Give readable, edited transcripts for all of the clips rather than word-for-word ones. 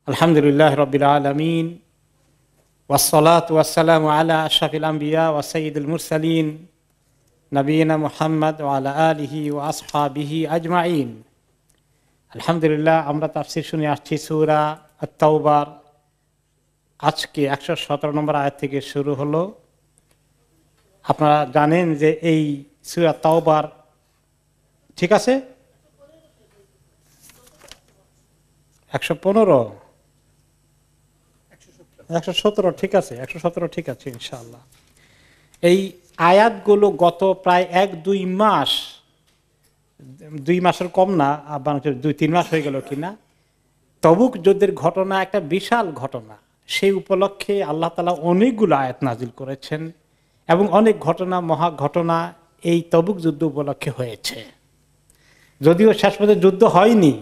আলহামদুলিল্লাহ রাব্বিল আলামিন ওয়াসসালাতু ওয়াসসালামু আলা আশরাফিল আম্বিয়া ওয়া সাইয়্যিদুল মুরসালিন নবিয়িনা মুহাম্মদ ওয়া আলা আলিহি ওয়া আসহাবিহি আজমাইন। আলহামদুলিল্লাহ, আমরা তাফসীর শুনে আসছি সূরা আত-তাওবার। আজকে 117 নম্বর আয়াত থেকে শুরু হলো। আপনারা জানেন যে এই সূরা তাওবার, ঠিক আছে, 115 117, ঠিক আছে, 117 ঠিক আছে ইনশাআল্লাহ। এই আয়াতগুলো গত প্রায় 1-2 মাস, 2 মাসের কম না, 2-3 মাস হয়ে গেল কিনা, তবুক যুদ্ধের ঘটনা একটা বিশাল ঘটনা। সেই উপলক্ষে আল্লাহ তাআলা অনেকগুলো আয়াত নাজিল করেছেন এবং অনেক ঘটনা, মহা ঘটনা এই তবুক যুদ্ধ উপলক্ষে হয়েছে। যদিও শেষ পর্যন্ত যুদ্ধ হয়নি,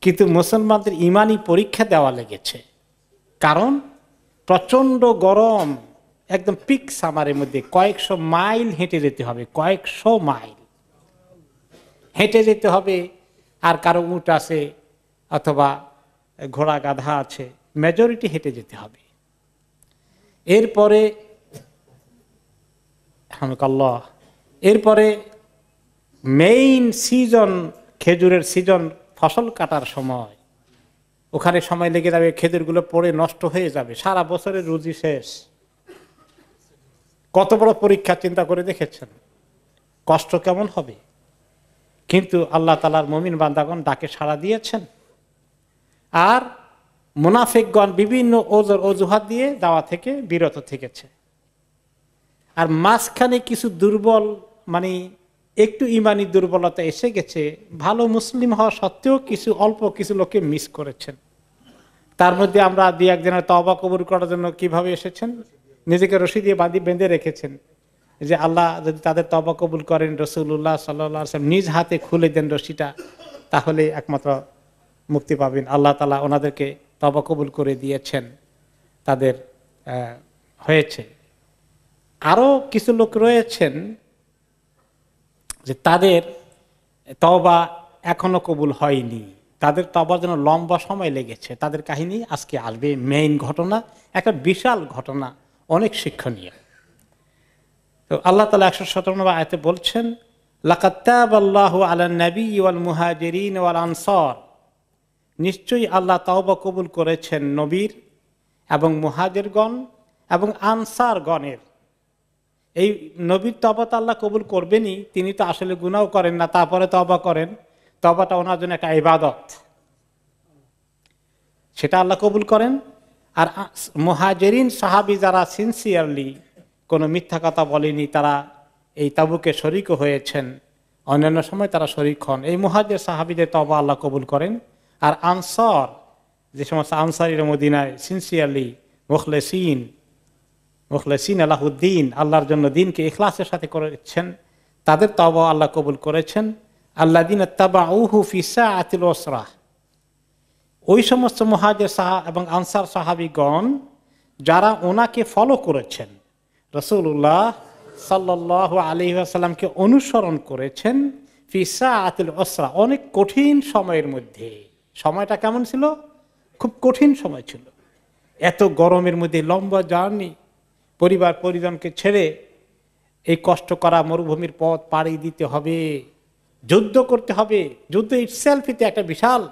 কিন্তু মুসলমানদের ইমানি পরীক্ষা দেওয়া লেগেছে। কারণ প্রচন্ড গরম, একদম পিক সামারের মধ্যে কয়েকশো মাইল হেঁটে যেতে হবে, কয়েকশো মাইল হেঁটে যেতে হবে। আর কারো উট আছে অথবা ঘোড়া গাধা আছে, মেজরিটি হেঁটে যেতে হবে। এরপরে মেইন সিজন, খেজুরের সিজন, ফসল কাটার সময়, ওখানে সময় লেগে যাবে, খেজুরগুলো পড়ে নষ্ট হয়ে যাবে, সারা বছরের রুজি শেষ। কত বড় পরীক্ষা চিন্তা করে দেখেছেন, কষ্ট কেমন হবে। কিন্তু আল্লাহ তাআলার মুমিন বান্দাগণ ডাকে সাড়া দিয়েছেন, আর মুনাফিকগণ বিভিন্ন অজুহাত দিয়ে দাওয়া থেকে বিরত থেকেছে। আর মাঝখানে কিছু দুর্বল, মানে একটু ইমানি দুর্বলতা এসে গেছে, ভালো মুসলিম হওয়া সত্ত্বেও অল্প কিছু লোকে মিস করেছেন। তার মধ্যে আমরা 2-1 দিনের তওবা কবুল করার জন্য কিভাবে এসেছেন, নিজেকে রশি দিয়ে বেঁধে রেখেছেন যে আল্লাহ যদি তাদের তওবা কবুল করেন, রাসূলুল্লাহ সাল্লাল্লাহু আলাইহি ওয়াসাল্লাম নিজ হাতে খুলে দেন রশিটা, তাহলে একমাত্র মুক্তি পাবেন। আল্লাহ তাআলা ওনাদেরকে তওবা কবুল করে দিয়েছেন, তাদের হয়েছে। আরো কিছু লোক রয়েছেন যে তাদের তওবা এখনো কবুল হয়নি, তাদের তওবার জন্য লম্বা সময় লেগেছে। তাদের কাহিনী আজকে আসবে। মেইন ঘটনা একটা বিশাল ঘটনা, অনেক শিক্ষণীয়। তো আল্লাহ তাআলা 117 নম্বর আয়াতে বলছেন, লাকাদ তাবাল্লাহু আলান নবী ওয়াল মুহাজিরিন ওয়াল আনসার, নিশ্চয়ই আল্লাহ তওবা কবুল করেছেন নবীর এবং মুহাজিরগণ এবং আনসারগণের। এই নবীর তওবা তো আল্লাহ কবুল করবেনই, তিনি তো আসলে গুনাহ করেন না, তারপরে তওবা করেন। তওবাটা ওনার জন্য একটা ইবাদত, সেটা আল্লাহ কবুল করেন। আর মুহাজিরিন সাহাবী যারা সিনসিয়ারলি কোনো মিথ্যা কথা বলেনি, তারা এই তাবুকে শরীক হয়েছেন, অন্যান্য সময় তারা শরীক হন, এই মুহাজির সাহাবীদের তওবা আল্লাহ কবুল করেন। আর আনসার, যে সমস্ত আনসারীরা মদিনায় সিনসিয়ারলি মুখলেসিন আলাহুদ্দিন, আল্লাহর জন্য দিনকে ইখলাসের সাথে করেছেন, তাদের তওবা আল্লাহ কবুল করেছেন। আল্লাযীনা তাবাউহু ফি সাআতিল উসরা, ওই সমস্ত মুহাজির এবং আনসার সাহাবীগণ যারা ওনাকে ফলো করেছেন, রাসূলুল্লাহ সাল্লাল্লাহু আলাইহি ওয়াসাল্লামকে অনুসরণ করেছেন, ফি সাআতিল উসরা, অনেক কঠিন সময়ের মধ্যে। সময়টা কেমন ছিল? খুব কঠিন সময় ছিল। এত গরমের মধ্যে লম্বা জার্নি, পরিবার পরিজনকে ছেড়ে এই কষ্ট করা মরুভূমির পথ পাড়ি দিতে হবে, যুদ্ধ করতে হবে। যুদ্ধ ইটসেলফিতে একটা বিশাল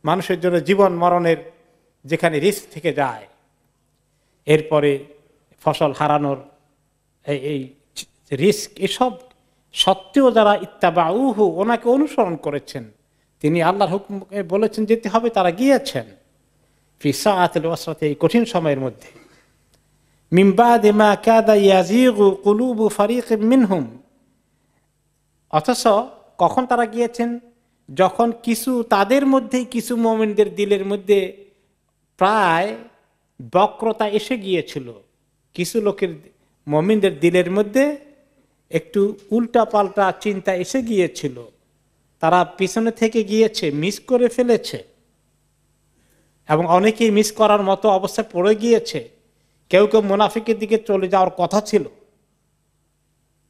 মানুষের জন্য জীবন মরণের যেখানে রিস্ক থেকে যায়। এরপরে ফসল হারানোর এই রিস্ক, এসব সত্ত্বেও যারা ইত্তাবাউহু, ওনাকে অনুসরণ করেছেন, তিনি আল্লাহর হুকুম বলেছেন যেতে হবে, তারা গিয়েছেন ফি সাআতিল উসরাতে, এই কঠিন সময়ের মধ্যে। মিন বাদি মা কাদা ইয়াযীগু কুলুবু ফারীকিন মিনহুম, অথচ কখন তারা গিয়েছেন? যখন তাদের মধ্যেই কিছু মুমিনদের দিলের মধ্যে প্রায় বক্রতা এসে গিয়েছিল। কিছু লোকের, মুমিনদের দিলের মধ্যে একটু উল্টা পাল্টা চিন্তা এসে গিয়েছিল, তারা পিছনে থেকে গিয়েছে, মিস করে ফেলেছে, এবং অনেকেই মিস করার মতো অবস্থায় পড়ে গিয়েছে। কেউ কেউ মুনাফিকের দিকে চলে যাওয়ার কথা ছিল।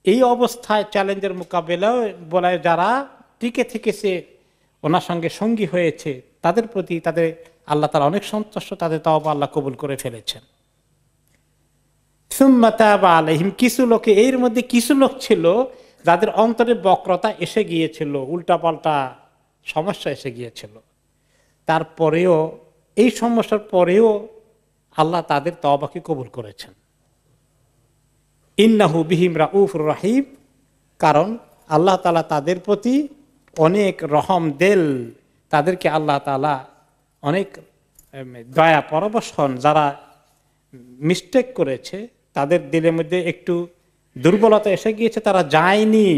এই অবস্থায় চ্যালেঞ্জের মোকাবেলায় যারা টিকে থেকেছে, ওনার সঙ্গে সঙ্গী হয়েছে, তাদের প্রতি তাদের আল্লাহ তাআলা অনেক সন্তুষ্ট, তাদের তওবা আল্লাহ কবুল করে ফেলেছেন। সুম্মা তাবা আলাইহিম, কিছু লোকে এর মধ্যে কিছু লোক ছিল যাদের অন্তরে বক্রতা এসে গিয়েছিল, উল্টাপাল্টা সমস্যা এসে গিয়েছিল, তারপরেও এই সমস্যার পরেও আল্লাহ তাদের তওবাকে কবুল করেছেন। ইন্নাহু বিহিম রাউফুর রহিম, কারণ আল্লাহ তাআলা তাদের প্রতি অনেক রহম দেল, তাদেরকে আল্লাহ তাআলা অনেক দয়া পরবশ হন। যারা মিস্টেক করেছে, তাদের দিলের মধ্যে একটু দুর্বলতা এসে গিয়েছে, তারা যায়নি,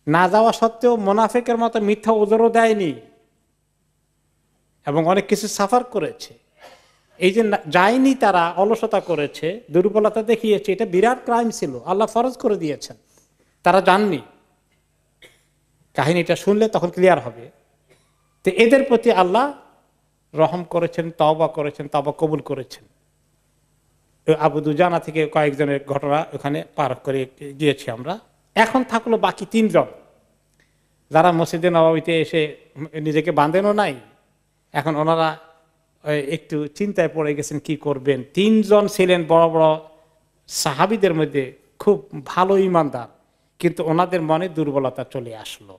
না যাওয়া সত্ত্বেও মুনাফিকের মতো মিথ্যা উযরও দেয়নি এবং অনেক কিছু সাফার করেছে। এই যে যায়নি, তারা অলসতা করেছে, দুর্বলতা দেখিয়েছে, এটা বিরাট ক্রাইম ছিল, আল্লাহ ফরজ করে দিয়েছেন, তারা যাননি। কাহিনীটা শুনলে তখন ক্লিয়ার হবে। তো এদের প্রতি আল্লাহ রহম করেছেন, তওবা করেছেন, তওবা কবুল করেছেন। আবু দুজানা থেকে কয়েকজনের ঘটনা ওখানে পার করে গিয়েছি আমরা। এখন থাকলো বাকি 3 জন, যারা মসজিদে নববীতে এসে নিজেকে বাঁধেনও নাই। এখন ওনারা একটু চিন্তায় পড়ে গেছেন কি করবেন। 3 জন ছিলেন বড় বড় সাহাবীদের মধ্যে, খুব ভালো ঈমানদার, কিন্তু ওনাদের মনে দুর্বলতা চলে আসলো।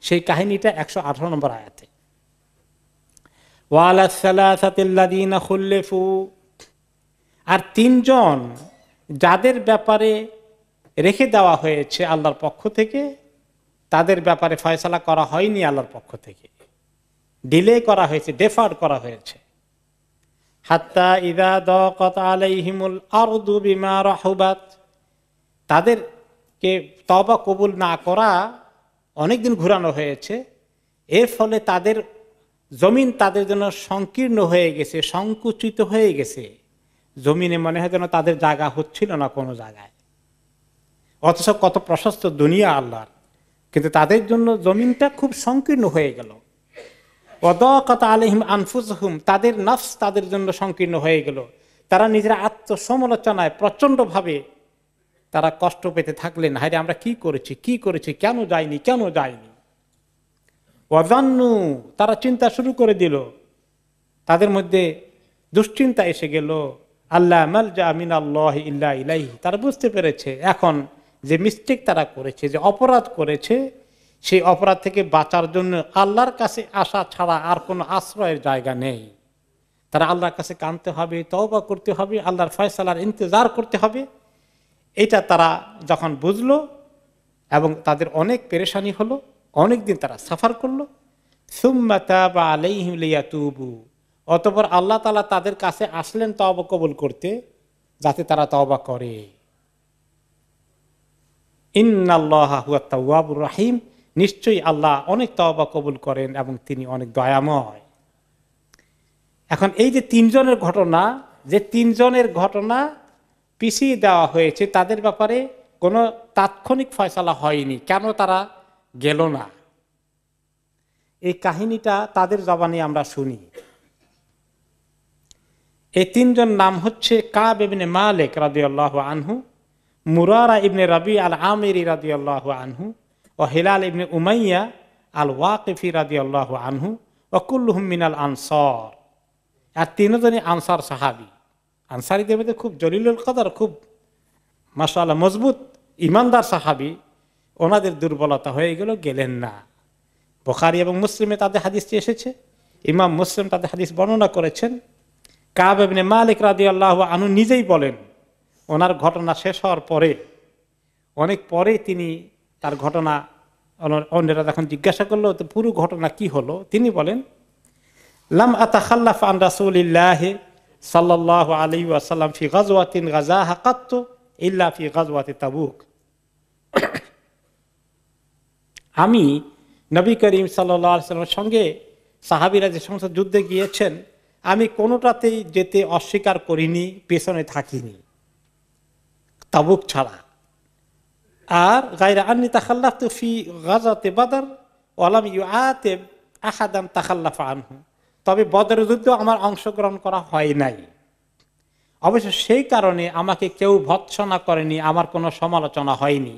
সেই কাহিনীটা 118 নম্বর আয়াতে। ওয়ালা সালাসাতিল্লাযীনা খুল্লিফু, আর 3 জন যাদের ব্যাপারে রেখে দেওয়া হয়েছে আল্লাহর পক্ষ থেকে, তাদের ব্যাপারে ফয়সালা করা হয়নি আল্লাহর পক্ষ থেকে, ডিলে করা হয়েছে, ডেফার্ড করা হয়েছে। হাত্তা ইযা দাকাত আলাইহিমুল আরদু বিমা রাহুবাত, তাদেরকে তওবা কবুল না করা অনেকদিন ঘুরানো হয়েছে, এর ফলে তাদের জমিন তাদের জন্য সংকীর্ণ হয়ে গেছে, সংকুচিত হয়ে গেছে। জমিনে মনে হয় যেন তাদের জায়গা হচ্ছিল না কোনো জায়গায়, অথচ কত প্রশস্ত দুনিয়া আল্লাহর, কিন্তু তাদের জন্য জমিনটা খুব সংকীর্ণ হয়ে গেল। ওয়াদাকাত আলাইহিম আনফুসুহুম, তাদের নফস তাদের জন্য সংকীর্ণ হয়ে গেল। তারা নিজেরা আত্মসমালোচনায় প্রচন্ডভাবে তারা কষ্ট পেতে থাকলেন, হায়রে আমরা কি করেছি, কেন যায়নি। ওয়াজান্নু, তারা চিন্তা শুরু করে দিল, তাদের মধ্যে দুশ্চিন্তা এসে গেল। আল্লাহ মালজা মিনাল্লাহি ইল্লা ইলাইহি, তারা বুঝতে পেরেছে এখন যে মিস্টেক তারা করেছে, যে অপরাধ করেছে, সেই অপরাধ থেকে বাঁচার জন্য আল্লাহর কাছে আসা ছাড়া আর কোনো আশ্রয়ের জায়গা নেই। তারা আল্লাহর কাছে কাঁদতে হবে, তওবা করতে হবে, আল্লাহর ফয়সালার ইন্তজার করতে হবে। এটা তারা যখন বুঝলো এবং তাদের অনেক পেরেশানি হলো, অনেকদিন তারা সাফার করলো। সুম্মা তাবা আলাইহিম লিয়াতুবু, অতঃপর আল্লাহ তাআলা তাদের কাছে আসলেন তওবা কবুল করতে, যাতে তারা তওবা করে। ইন্নাল্লাহা হুয়াত তাওয়াবুর রহিম, নিশ্চয়ই আল্লাহ অনেক তওবা কবুল করেন এবং তিনি অনেক দয়াময়। এখন এই যে 3 জনের ঘটনা, যে 3 জনের ঘটনা পিছিয়ে দেওয়া হয়েছে, তাদের ব্যাপারে কোনো তাৎক্ষণিক ফয়সালা হয়নি, কেন তারা গেল না, এই কাহিনীটা তাদের জবানে আমরা শুনি। এই 3 জন নাম হচ্ছে কাব ইবনে মালিক রাদিয়াল্লাহু আনহু, মুরারা ইবনে রবি আল আমিরি রাদিয়াল্লাহু আনহু, ও হিলাল ইবনে উমাইয়া আল ওয়াকিফি রাদিয়াল্লাহু আনহু, ও কুল্লুহুম মিনাল আনসার। আর 3 জনই আনসার সাহাবী। আনসারীদের মধ্যে খুব জলিলুল কদর, খুব মাশাআল্লাহ মজবুত ইমানদার সাহাবী। ওনাদের দুর্বলতা হয়ে গেলেন না। বুখারী এবং মুসলিমে তাদের হাদিসটি এসেছে, ইমাম মুসলিম তাদের হাদিস বর্ণনা করেছেন। কাব ইবনে মালিক রাদিয়াল্লাহু আনহু নিজেই বলেন, ওনার ঘটনা শেষ হওয়ার পরে, অনেক পরে তিনি তার ঘটনা, অন্যরা যখন জিজ্ঞাসা করলো তো পুরো ঘটনা কি হলো, তিনি বলেন, লাম আতাখাল্লাফ আন রাসূলিল্লাহি সাল্লাল্লাহু আলাইহি ওয়াসাল্লাম ফি গাজওয়াতিন গাজাহা কাত্তু ইল্লা ফি গাজওয়াতি তাবুক। আমি নবী করিম সাল্লাল্লাহু আলাইহি ওয়াসাল্লামের সঙ্গে সাহাবীরা যে সমস্ত যুদ্ধে গিয়েছেন, আমি কোনোটাতেই যেতে অস্বীকার করিনি, পেছনে থাকিনি, তাবুক ছাড়া। আর গায়রা আন্নী তাখাল্লাফতু ফি গাজাতি বদর ওয়া লাম ইউআতিব আহাদান তাখাল্লাফা আনহু, তবে বদরের যুদ্ধে আমার অংশগ্রহণ করা হয় নাই। অবশ্য সেই কারণে আমাকে কেউ ভৎসনা করেনি, আমার কোনো সমালোচনা হয়নি।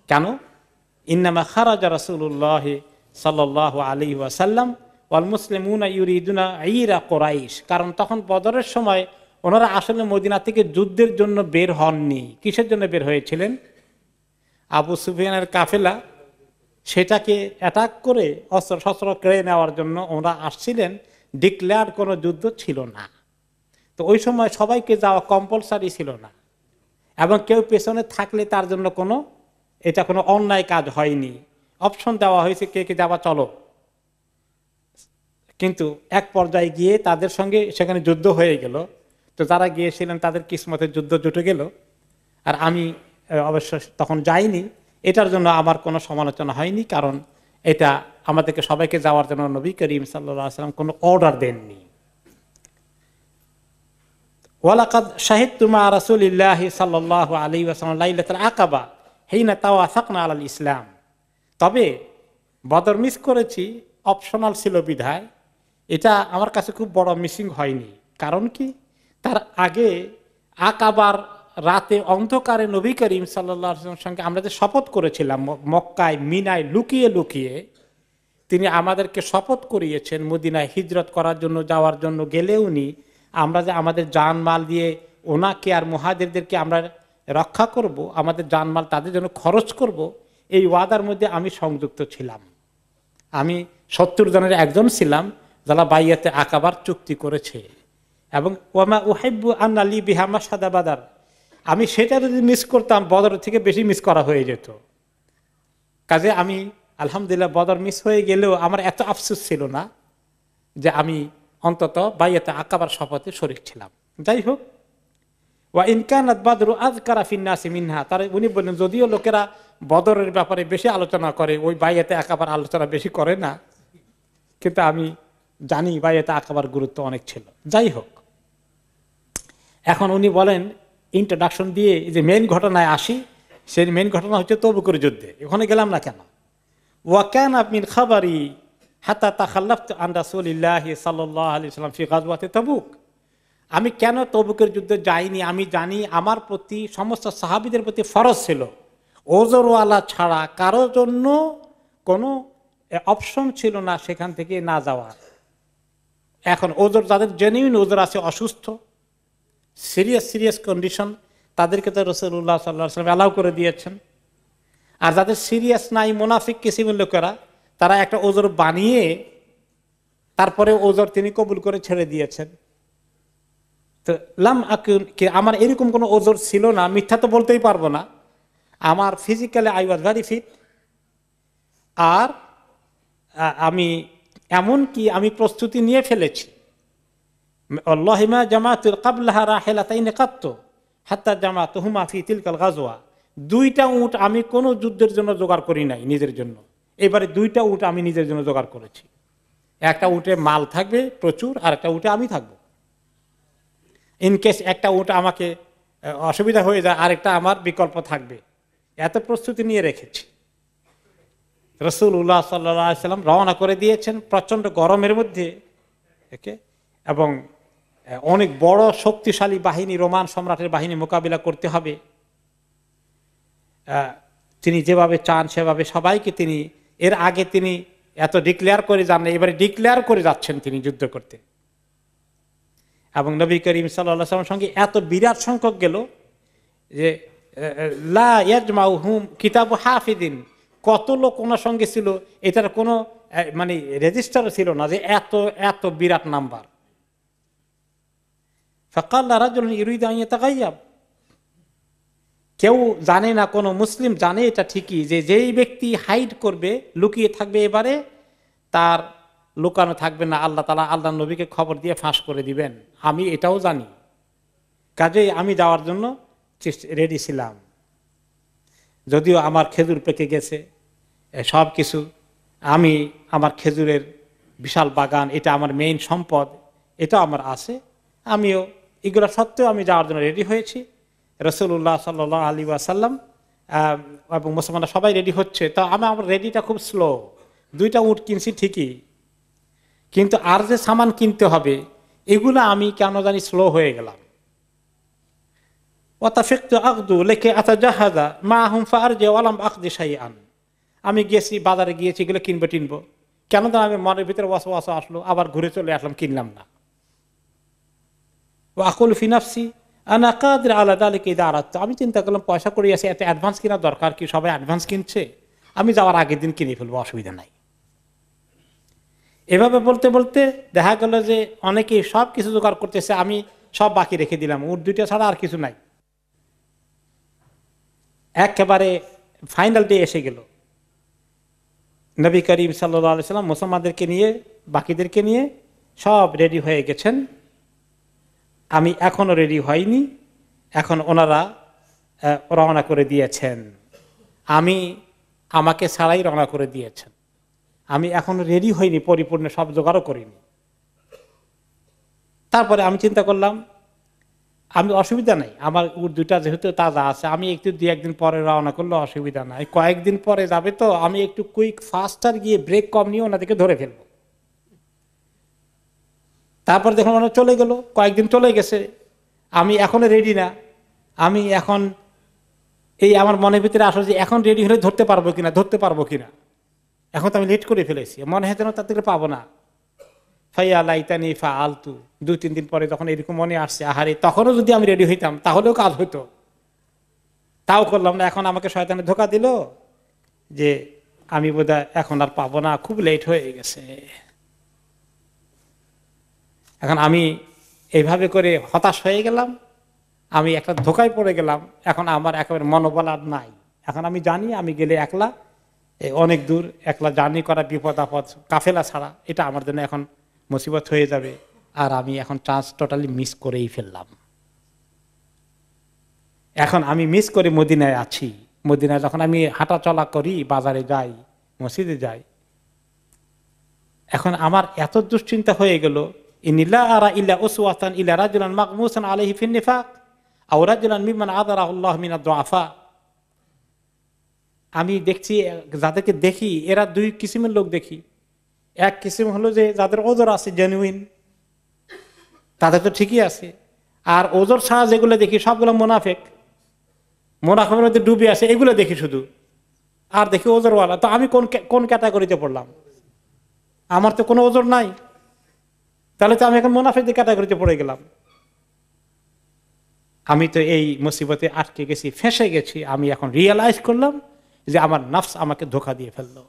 কেন? ইন্নামা খারাজা রাসূলুল্লাহ সাল্লাল্লাহু আলাইহি ওয়াসাল্লাম ওয়াল মুসলিমুনা ইউরিদুনা ইরা কুরাইশ, কারণ তখন বদরের সময় ওনারা আসলে মদিনা থেকে যুদ্ধের জন্য বের হননি। কিসের জন্য বের হয়েছিলেন? আবু সুফিয়ানের কাফেলা সেটাকে অ্যাটাক করে অস্ত্র শস্ত্র কেড়ে নেওয়ার জন্য ওরা আসছিলেন। ডিক্লেয়ার কোনো যুদ্ধ ছিল না। তো ওই সময় সবাইকে যাওয়া কম্পালসারি ছিল না, এবং কেউ পেছনে থাকলে তার জন্য এটা কোনো অন্যায় কাজ হয়নি। অপশন দেওয়া হয়েছে কে কে যাওয়া চলো। কিন্তু এক পর্যায়ে গিয়ে তাদের সঙ্গে সেখানে যুদ্ধ হয়ে গেল। তো যারা গিয়েছিলেন তাদের কিসমতের যুদ্ধ জুটে গেল, আর আমি অবশ্য তখন যাইনি। এটার জন্য আমার কোনো সমালোচনা হয়নি, কারণ এটা আমাদেরকে সবাইকে যাওয়ার জন্য নবী করিম সাল্লাল্লাহু আলাইহি ওয়াসাল্লাম কোনো অর্ডার দেননি। ওয়ালাকাদ শাহিদতু মা রাসূলিল্লাহি সাল্লাল্লাহু আলাইহি ওয়াসাল্লাম লাইলাতুল আকাবা হিনা তাওয়াসাকনা আলাল ইসলাম। তবে বদর মিস করেছি, অপশনাল ছিল বিধায়। এটা আমার কাছে খুব বড় মিসিং হয়নি। কারণ কি, তার আগে আকাবার রাতে অন্ধকারে নবী করিম সাল্লাল্লাহু আলাইহি ওয়াসাল্লামের সঙ্গে আমরা যে শপথ করেছিলাম মক্কায় মিনায় লুকিয়ে লুকিয়ে, তিনি আমাদেরকে শপথ করিয়েছেন মদিনায় হিজরত করার জন্য যাওয়ার জন্য গেলে উনি আমরা যে আমাদের জানমাল দিয়ে ওনাকে আর মুহাজিরদেরকে আমরা রক্ষা করব, আমাদের জানমাল তাদের জন্য খরচ করব, এই ওয়াদার মধ্যে আমি সংযুক্ত ছিলাম। আমি 70 জনের একজন ছিলাম যারা বাইয়াতে আকাবার চুক্তি করেছে। এবং ওয়ামা উহিব্বু আন লি বিহা মাশহাদা বাদার, আমি সেটা যদি মিস করতাম বদর থেকে বেশি মিস করা হয়ে যেত। কাজে আমি আলহামদুলিল্লাহ বদর মিস হয়ে গেলেও আমার এত আফসোস ছিল না, যে আমি অন্তত বাইয়াতে আকাবার শপথে শরীক ছিলাম। যাই হোক, ওয়া ইন কানাত বাদরু আযকারা ফিন নাসি মিনহা, তার উনি বললেন যদিও লোকেরা বদরের ব্যাপারে বেশি আলোচনা করে, ওই বাইয়াতে আকাবার আলোচনা বেশি করে না, কিন্তু আমি জানি বাইয়াতে আকাবার গুরুত্ব অনেক ছিল। যাই হোক, এখন উনি বলেন ইন্ট্রোডাকশন দিয়ে যে মেইন ঘটনায় আসি। সেই মেইন ঘটনা হচ্ছে তবুকের যুদ্ধে। ওখানে গেলাম না কেন? ওয়া কানা মিন খাবারি হাত্তা তাখাল্লাফতু আন রাসূলিল্লাহি সাল্লাল্লাহু আলাইহি ওয়াসাল্লাম ফি গাজওয়াতি তাবুক। আমি কেন তবুকের যুদ্ধে যাইনি আমি জানি আমার প্রতি সমস্ত সাহাবীদের প্রতি ফরজ ছিল ওজরওয়ালা ছাড়া কারোর জন্য কোনো অপশন ছিল না সেখান থেকে না যাওয়ার। এখন ওজর যাদের জেনুইন ওজর আছে, অসুস্থ, সিরিয়াস কন্ডিশন, তাদেরকে তো রাসূলুল্লাহ সাল্লাল্লাহু আলাইহি ওয়াসাল্লাম অ্যালাউ করে দিয়েছেন। আর যাদের সিরিয়াস নাই, মুনাফিক কিসিমের লোকেরা, তারা একটা ওজর বানিয়ে তারপরে ওজর তিনি কবুল করে ছেড়ে দিয়েছেন। তো লাম আকুন, আমার এরকম কোনো ওজর ছিল না, মিথ্যা তো বলতেই পারবো না। আমার physically I was very fit, আর আমি এমনকি আমি প্রস্তুতি নিয়ে ফেলেছি। আল্লাহি মা জামাতুল ক্বাবলাহা রাহিলাতাইন কাত্তু হাত্তা জামাতুহুমা ফি তিলকাল গাজওয়া। 2টা উট আমি কোনো যুদ্ধের জন্য জোগাড় করি নাই নিজের জন্য, এবারে 2টা উট আমি নিজের জন্য জোগাড় করেছি। একটা উটে মাল থাকবে প্রচুর, আর একটা উটে আমি থাকবো। ইনকেস একটা উট আমাকে অসুবিধা হয়ে যায়, আরেকটা আমার বিকল্প থাকবে। এত প্রস্তুতি নিয়ে রেখেছি। রাসূলুল্লাহ সাল্লাল্লাহু আলাইহি ওয়াসাল্লাম রওনা করে দিয়েছেন প্রচন্ড গরমের মধ্যে, এবং অনেক বড় শক্তিশালী বাহিনী, রোমান সম্রাটের বাহিনী মোকাবিলা করতে হবে। তিনি যেভাবে চান সেভাবে সবাইকে তিনি, এর আগে তিনি এত ডিক্লেয়ার করে যান না, এবারে ডিক্লেয়ার করে যাচ্ছেন তিনি যুদ্ধ করতে। এবং নবী করিম সাল্লাল্লাহু আলাইহি ওয়াসাল্লামের সঙ্গে এত বিরাট সংখ্যক গেল যে লা ইয়াজমাউহুম কিতাবু হাফিদিন, কত লোক ওনার সঙ্গে ছিল এটার কোনো মানে রেজিস্টার ছিল না যে এত এত বিরাট নাম্বার। ফাকাল্লা রাজুলুন ইউরিদু আন ইয়াতাগায়্যাব, কেউ জানে না, কোনো মুসলিম জানে এটা ঠিকই যে যেই ব্যক্তি হাইড করবে, লুকিয়ে থাকবে, এবারে তার লুকানো থাকবে না, আল্লাহ তাআলা আল্লাহ নবীকে খবর দিয়ে ফাঁস করে দিবেন। আমি এটাও জানি, কাজেই আমি যাওয়ার জন্য রেডি ছিলাম। যদিও আমার খেজুর পেকে গেছে, সব কিছু, আমি আমার খেজুরের বিশাল বাগান, এটা আমার মেইন সম্পদ, এটা আমার আছে, আমিও এগুলো সত্ত্বেও আমি যাওয়ার জন্য রেডি হয়েছি। রাসূলুল্লাহ সাল্লাল্লাহু আলাইহি ওয়াসাল্লাম এবং মুসলমানরা সবাই রেডি হচ্ছে, তো আমার রেডিটা খুব স্লো। 2টা উট কিনছি ঠিকই, কিন্তু আর যে সামান কিনতে হবে এগুলো আমি কেন জানি স্লো হয়ে গেলাম। ওয়াতাফিকতু আগদু লিকি আতাজাহাদা মাহুম ফারজি ওয়া লাম আখদি শাইআন, আমি গেছি বাজারে গিয়েছি এগুলো কিনবো টিনবো, কেন যেন আমি মনের ভিতরে ওয়াসওয়াসা আসলো, আবার ঘুরে চলে আসলাম, কিনলাম না। আকুল ফি নাফসি আনা কাদির আলা যালিকা ইযা আরাদতু, আমি চিন্তা করলাম পয়সা করি আছে, এত অ্যাডভান্স কেনা দরকার কি? সবাই অ্যাডভান্স কিনছে, আমি যাওয়ার আগের দিন কিনে ফেলবো, অসুবিধা নাই। এভাবে বলতে বলতে দেখা গেল যে অনেকেই সব কিছু জোগাড় করতেছে, আমি সব বাকি রেখে দিলাম, উট দুইটা ছাড়া আর কিছু নাই। একেবারে ফাইনাল ডে এসে গেল, নবী করিম সাল্লাল্লাহু আলাইহি সাল্লাম মুসলমানদেরকে নিয়ে, বাকিদেরকে নিয়ে সব রেডি হয়ে গেছেন, আমি এখনো রেডি হয়নি, এখন ওনারা রওনা করে দিয়েছেন, আমাকে ছাড়াই রওনা করে দিয়েছেন, আমি এখনো রেডি হইনি, পরিপূর্ণ সব জোগাড়ও করিনি। তারপরে আমি চিন্তা করলাম আমি অসুবিধা নাই, আমার উট দুইটা যেহেতু তাজা আছে, আমি একটু 2-1 দিন পরে রওনা করলে অসুবিধা নাই, কয়েকদিন পরে যাবে তো, আমি একটু কুইক ফাস্টার গিয়ে ব্রেক কম নিয়ে ওনাদেরকে ধরে ফেলবো। তারপর দেখুন ওরা চলে গেল, কয়েকদিন চলে গেছে, আমি এখনো রেডি না। আমি এখন আমার মনের ভিতরে আসলে যে এখন রেডি হলে ধরতে পারবো কিনা, এখন তো আমি লেট করে ফেলেছি, মনে হয় যেন তার থেকে পাবো না। ফাইয়া লাইতানি ফা আলতু, 2-3 দিন পরে যখন এরকম মনে আসছে, আহারে তখনও যদি আমি রেডি হইতাম তাহলেও কাজ হইতো, তাও করলাম না। এখন আমাকে শয়তানে ধোঁকা দিল যে আমি বোধহয় এখন আর পাবো না, খুব লেট হয়ে গেছে। এখন আমি এইভাবে করে হতাশ হয়ে গেলাম, আমি একটা ধোঁকায় পড়ে গেলাম, এখন আমার একেবারে মনোবল আর নাই। এখন আমি জানি আমি গেলে একলা, অনেক দূর একলা জার্নি করা, বিপদ আপদ, কাফেলা ছাড়া, এটা আমার জন্য এখন মুসিবত হয়ে যাবে, আর আমি এখন চান্স টোটালি মিস করেই ফেললাম। এখন আমি মিস করে মদিনায় আছি, মদিনায় যখন আমি হাঁটা চলা করি, বাজারে যাই, মসজিদে যাই, এখন আমার এত দুশ্চিন্তা হয়ে গেল, ইন্নিলা আরা ইল্লা উসওয়াতান ইলা রাজুলান মাগমুসান আলাইহি ফিন নিফাক আও রাজুলান মিম্মান আদারাহুল্লাহ মিনাদ দুআফা। আমি দেখছি যাদেরকে দেখি এরা 2 কিসিমের লোক দেখি। এক কিসিম হলো যে যাদের ওজর আছে, জেনুইন, তাদের তো ঠিকই আছে, আর ওজর ছাড়া যেগুলো দেখি সবগুলো মুনাফিকের মধ্যে ডুবে আছে, এগুলো দেখি শুধু, আর দেখি ওজরওয়ালা। তো আমি কোন ক্যাটাগরিতে পড়লাম? আমার তো কোনো ওজর নাই, তাহলে তো আমি এখন মুনাফিকদের ক্যাটাগরিতে পড়ে গেলাম। আমি তো এই মুসিবতে আটকে গেছি, ফেঁসে গেছি। আমি এখন রিয়েলাইজ করলাম যে আমার নফস আমাকে ধোঁকা দিয়ে ফেললো।